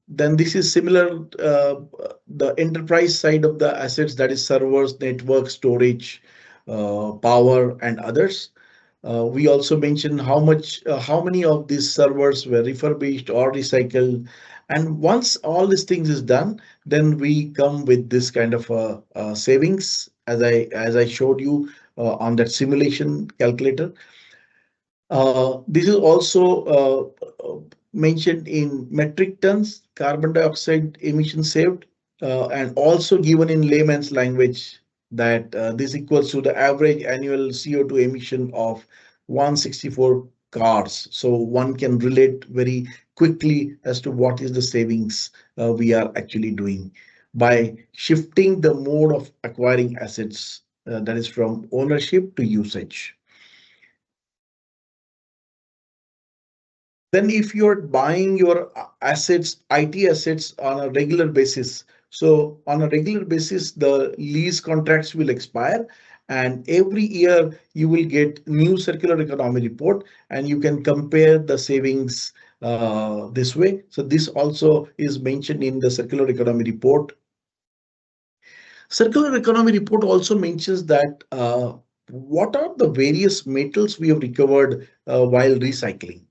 Then this is similar, the enterprise side of the assets, that is servers, network, storage, power, and others. We also mentioned how many of these servers were refurbished or recycled. And once all these things is done, then we come with this kind of savings, as I showed you on that simulation calculator. This is also mentioned in metric tons carbon dioxide emission saved, and also given in layman's language that this equals to the average annual CO2 emission of 164 cars. So one can relate very quickly as to what is the savings we are actually doing by shifting the mode of acquiring assets, that is from ownership to usage. Then if you're buying your assets, IT assets on a regular basis, so on a regular basis, the lease contracts will expire, and every year you will get new circular economy report, and you can compare the savings this way. So this also is mentioned in the circular economy report. Circular economy report also mentions that what are the various metals we have recovered while recycling.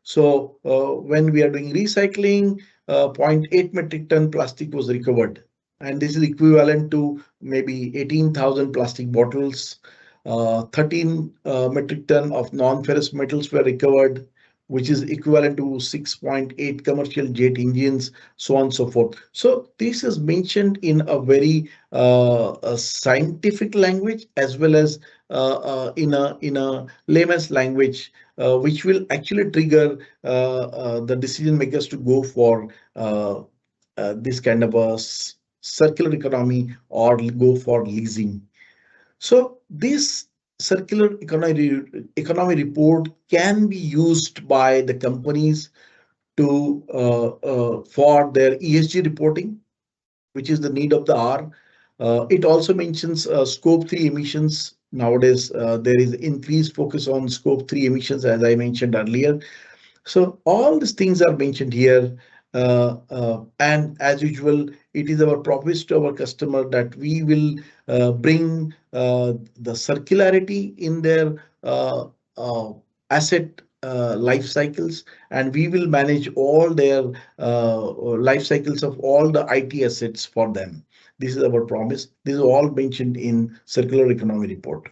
So when we are doing recycling, zero point 0.8 metric ton plastic was recovered. and this is equivalent to maybe 18,000 plastic bottles. 13 metric ton of non-ferrous metals were recovered, which is equivalent to 6.8 commercial jet engines, so on and so forth. So this is mentioned in a very a scientific language, as well as in a layman's language, which will actually trigger the decision makers to go for this kind of a circular economy or go for leasing. So this circular economy report can be used by the companies to for their ESG reporting, which is the need of the hour. It also mentions scope 3 emissions. Nowadays, there is increased focus on scope 3 emissions, as I mentioned earlier. So all these things are mentioned here. And as usual, it is our promise to our customer that we will bring the circularity in their uh, asset life cycles, and we will manage all their life cycles of all the IT assets for them. This is our promise. This is all mentioned in circular economy report.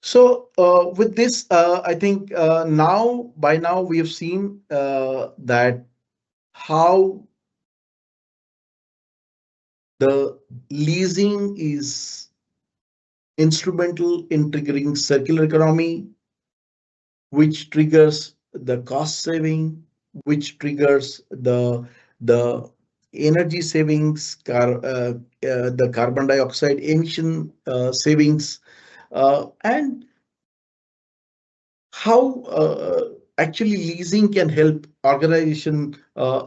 So with this, I think now by now we have seen that how the leasing is instrumental in triggering circular economy, which triggers the cost saving, which triggers the energy savings, the carbon dioxide emission savings, and how actually leasing can help organization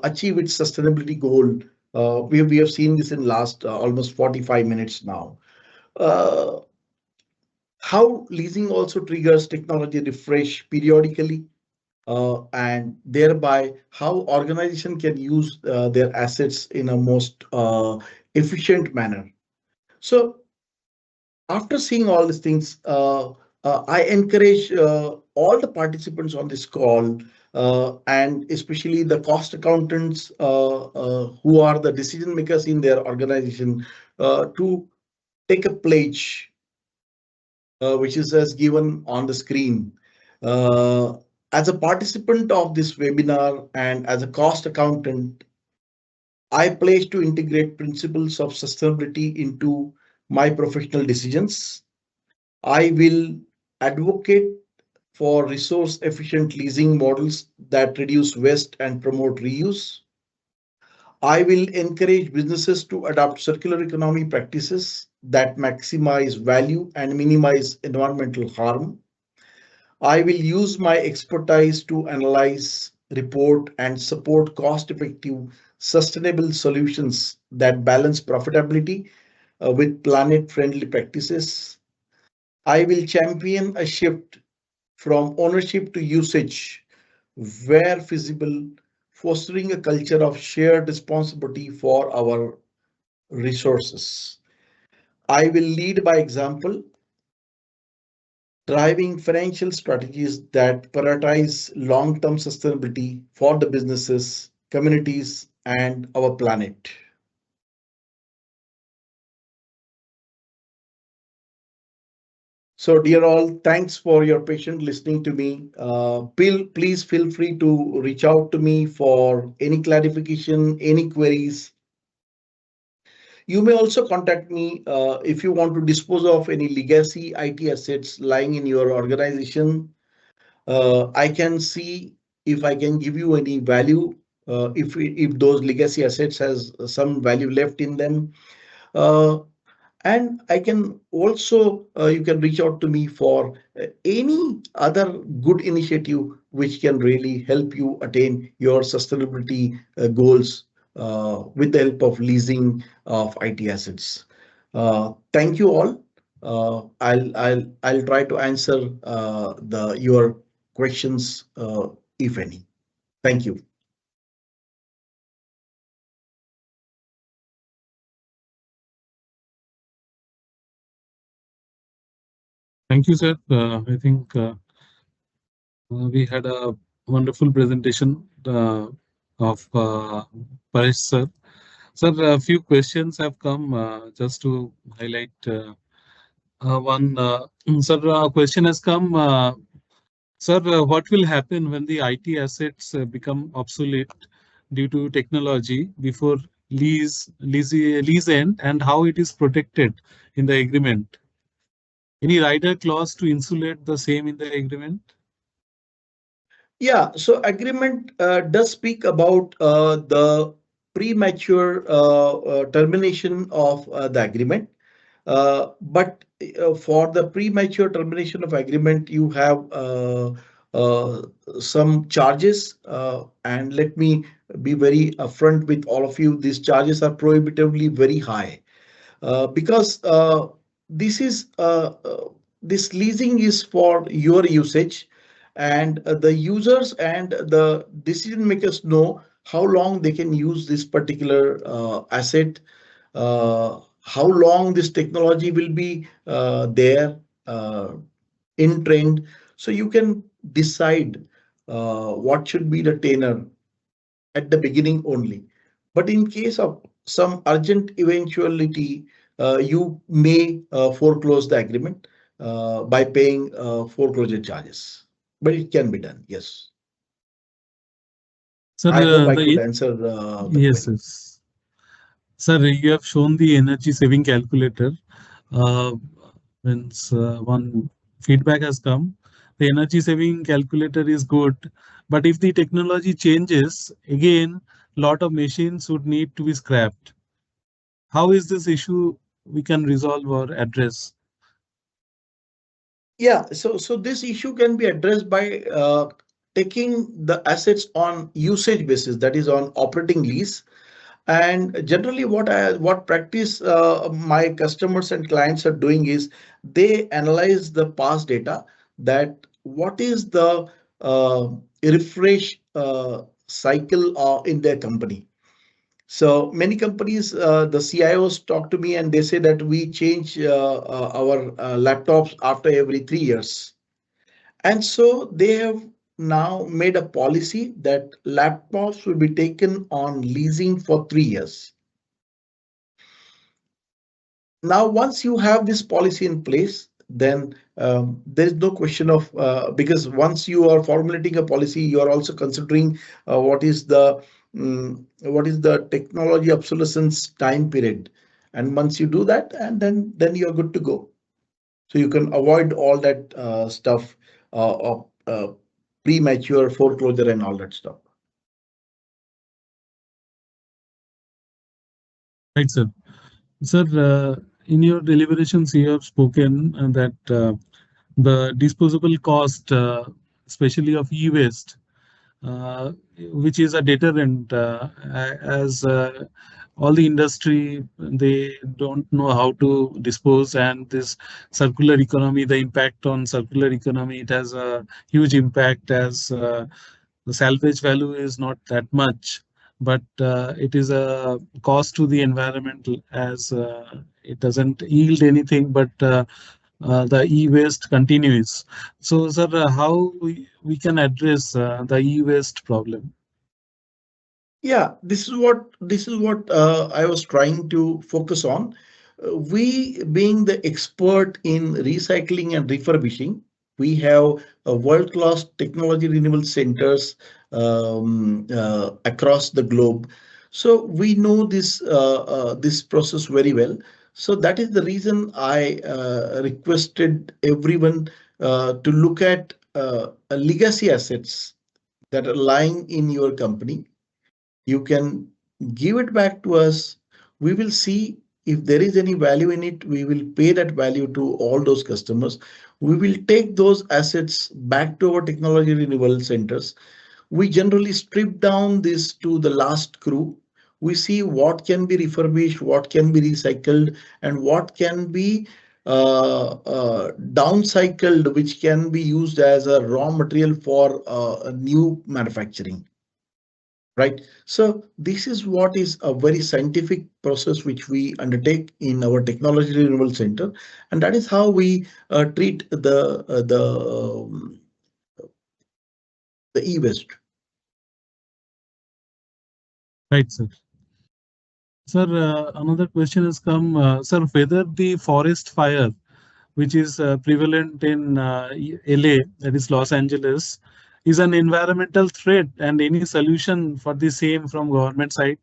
achieve its sustainability goal. We have seen this in last almost 45 minutes now. Uh, how leasing also triggers technology refresh periodically, and thereby how organization can use their assets in a most efficient manner. So after seeing all these things, I encourage all the participants on this call, and especially the cost accountants who are the decision makers in their organization, to take a pledge, which is as given on the screen. Uh, as a participant of this webinar and as a cost accountant, I pledge to integrate principles of sustainability into my professional decisions. I will advocate for resource efficient leasing models that reduce waste and promote reuse. I will encourage businesses to adopt circular economy practices that maximize value and minimize environmental harm. I will use my expertise to analyze, report, and support cost effective, sustainable solutions that balance profitability with planet friendly practices. I will champion a shift from ownership to usage where feasible, fostering a culture of shared responsibility for our resources. I will lead by example, driving financial strategies that prioritize long-term sustainability for the businesses, communities, and our planet. So, dear all, thanks for your patient listening to me. Please feel free to reach out to me for any clarification, any queries. You may also contact me if you want to dispose of any legacy IT assets lying in your organization. I can see if I can give you any value, if those legacy assets has some value left in them. Uh, and I can also, you can reach out to me for any other good initiative which can really help you attain your sustainability goals with the help of leasing of IT assets. Thank you all. I'll try to answer the your questions if any. Thank you. Thank you, sir. I think we had a wonderful presentation of Paresh, sir. Sir, a few questions have come just to highlight one. Sir, a question has come. Sir, what will happen when the IT assets become obsolete due to technology before lease end, and how it is protected in the agreement? Any rider clause to insulate the same in the agreement? Yeah, so agreement does speak about the premature termination of the agreement. But for the premature termination of agreement, you have uh, some charges. And let me be very upfront with all of you. These charges are prohibitively very high because this is this leasing is for your usage, and the users and the decision makers know how long they can use this particular asset, how long this technology will be there in trend, so you can decide what should be the tenor at the beginning only. But in case of some urgent eventuality, you may foreclose the agreement by paying foreclosure charges. But it can be done. Yes. Sir, I hope I could answer the yes, query. yes. Sir, you have shown the energy saving calculator. Uh, means one feedback has come. The energy saving calculator is good, but if the technology changes, again, lot of machines would need to be scrapped. How is this issue we can resolve or address? Yeah, so this issue can be addressed by taking the assets on usage basis, that is on operating lease. And generally, what practice my customers and clients are doing is they analyze the past data, that what is the refresh cycle in their company. So many companies, the CIOs talk to me and they say that we change our laptops after every 3 years. And so they have now made a policy that laptops will be taken on leasing for 3 years. Now, once you have this policy in place, then there is no question of because once you are formulating a policy, you are also considering what is the technology obsolescence time period, and once you do that, and then you are good to go. So you can avoid all that stuff of premature foreclosure and all that stuff. Right, sir. Sir, in your deliberations, you have spoken that the disposable cost, especially of e-waste, uh, which is a deterrent, as all the industry, they don't know how to dispose, and this circular economy, the impact on circular economy, it has a huge impact, as the salvage value is not that much, but it is a cost to the environment, as it doesn't yield anything, but the e-waste continues. So, sir, how we can address the e-waste problem? Yeah, this is what I was trying to focus on. We, being the expert in recycling and refurbishing, we have world-class technology renewable centers across the globe. So we know this process very well. So that is the reason I requested everyone to look at legacy assets that are lying in your company. You can give it back to us. We will see if there is any value in it. We will pay that value to all those customers. We will take those assets back to our technology renewal centers. We generally strip down this to the last crew. We see what can be refurbished, what can be recycled, and what can be downcycled, which can be used as a raw material for a new manufacturing. right? So this is what is a very scientific process which we undertake in our technology renewal center, and that is how we treat the e-waste. Right, sir. Sir, another question has come, sir, whether the forest fire, which is prevalent in LA, that is Los Angeles, is an environmental threat and any solution for the same from government side?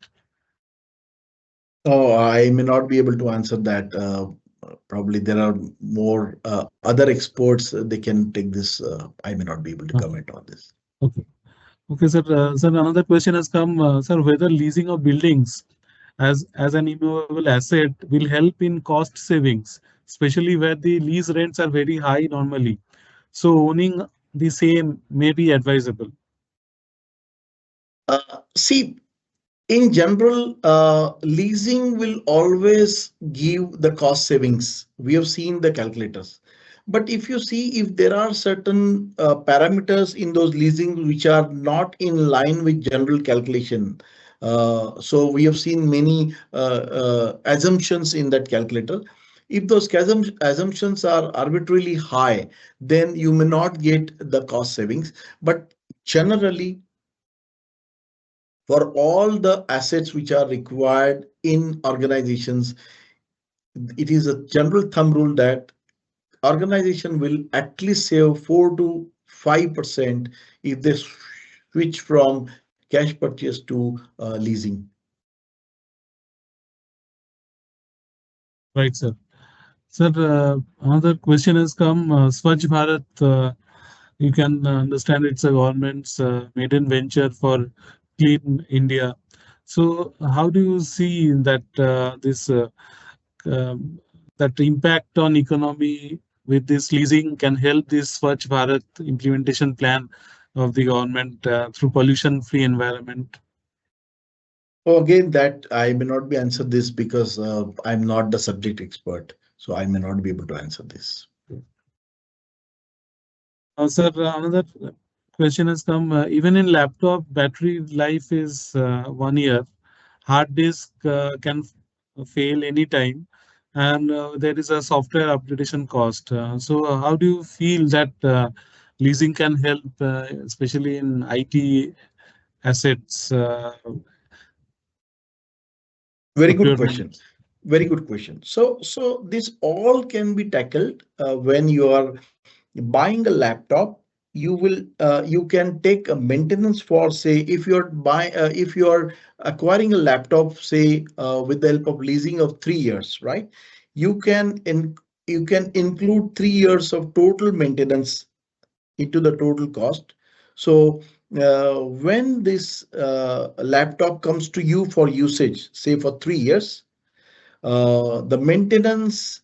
Oh, I may not be able to answer that. Probably there are more other experts. They can take this. I may not be able to Okay. comment on this. Okay. Okay, sir. Sir, another question has come, sir, whether leasing of buildings as an immovable asset will help in cost savings, especially where the lease rents are very high normally. So owning the same may be advisable. See, in general, leasing will always give the cost savings. We have seen the calculators. But if you see, if there are certain parameters in those leasing which are not in line with general calculation, so we have seen many assumptions in that calculator. If those assumptions are arbitrarily high, then you may not get the cost savings. But generally, for all the assets which are required in organizations, it is a general thumb rule that organization will at least save 4 to 5% if they switch from cash purchase to leasing. Right, sir. Sir, another question has come. Swachh Bharat, you can understand it's a government's maiden venture for clean India. So, how do you see that this um, that impact on economy with this leasing can help this Swachh Bharat implementation plan of the government through pollution-free environment? So again, that I may not be answer this because I'm not the subject expert, so I may not be able to answer this. Sir, another question has come. Even in laptop, battery life is 1 year. Hard disk can fail anytime, and there is a software upgradation cost. So, how do you feel that leasing can help, especially in IT assets Very good question. procurement? Very good question. So this all can be tackled when you are buying a laptop. You can take a maintenance for, say, if you're acquiring a laptop, say, with the help of leasing of 3 years, right? You can you can include 3 years of total maintenance into the total cost. So when this laptop comes to you for usage, say for 3 years, the maintenance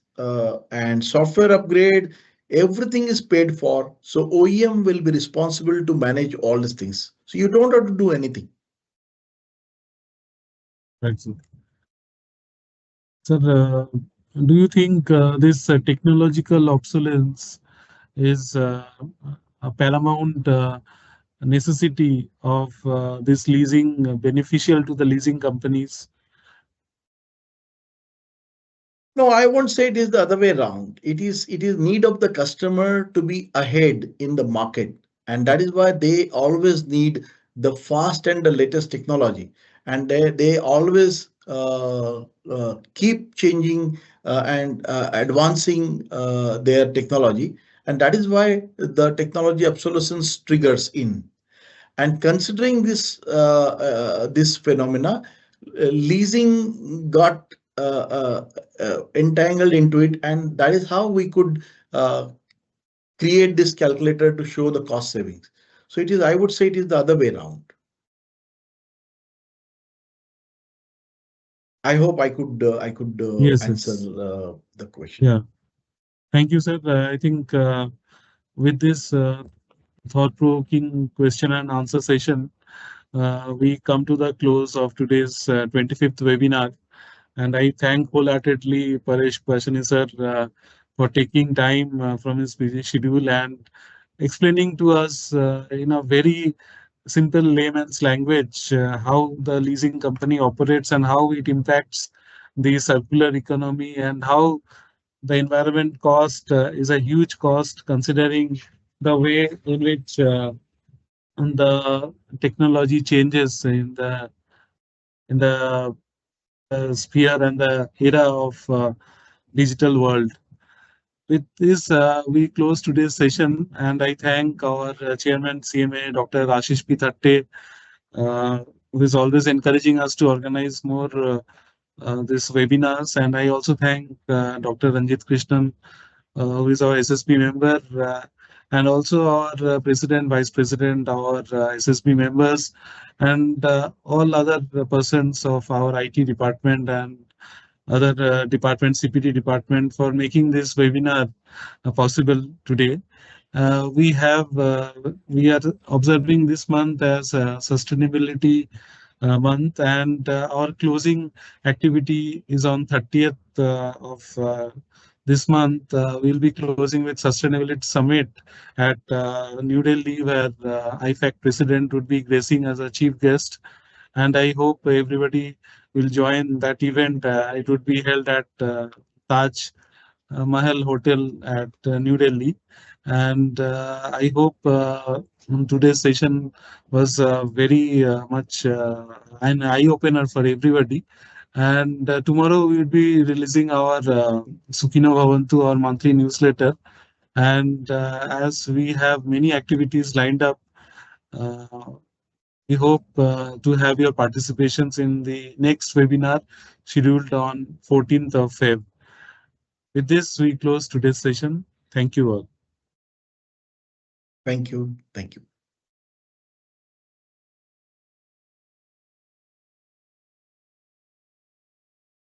and software upgrade, everything is paid for. So OEM will be responsible to manage all these things. So you don't have to do anything. Right, sir. Sir, do you think this technological obsolescence is a paramount necessity of this leasing beneficial to the leasing companies? No, I won't say it is the other way around. It is need of the customer to be ahead in the market, and that is why they always need the fast and the latest technology, and they always keep changing and advancing their technology, and that is why the technology obsolescence triggers in. And considering this phenomena, leasing got entangled into it, and that is how we could uh, create this calculator to show the cost savings. So it is, I would say, it is the other way around. I hope I could Yes, answer yes. the question. Yeah. Thank you, sir. I think with this thought-provoking question and answer session, we come to the close of today's 25th webinar. And I thank wholeheartedly Paresh Prashani sir for taking time from his busy schedule and explaining to us in a very simple layman's language how the leasing company operates and how it impacts the circular economy, and how the environment cost is a huge cost considering the way in which the technology changes in the sphere and the era of digital world. With this, we close today's session, and I thank our chairman, CMA, Dr. Ashish P. Thatte, who is always encouraging us to organize more these webinars. And I also thank Dr. Ranjit Krishnan, who is our SSB member, and also our president, vice president, our SSB members, and all other persons of our IT department and other department, CPT department, for making this webinar possible today. We are observing this month as sustainability month, and our closing activity is on 30th of this month. We'll be closing with Sustainability Summit at New Delhi, where IFAC President would be gracing as a chief guest. And I hope everybody will join that event. It would be held at Taj Mahal Hotel at New Delhi. And I hope today's session was very much an eye opener for everybody. And tomorrow we will be releasing our Sukhino Bhavantu, our monthly newsletter. And as we have many activities lined up, uh, we hope to have your participations in the next webinar scheduled on 14th of Feb. With this, we close today's session. Thank you all. Thank you. Thank you.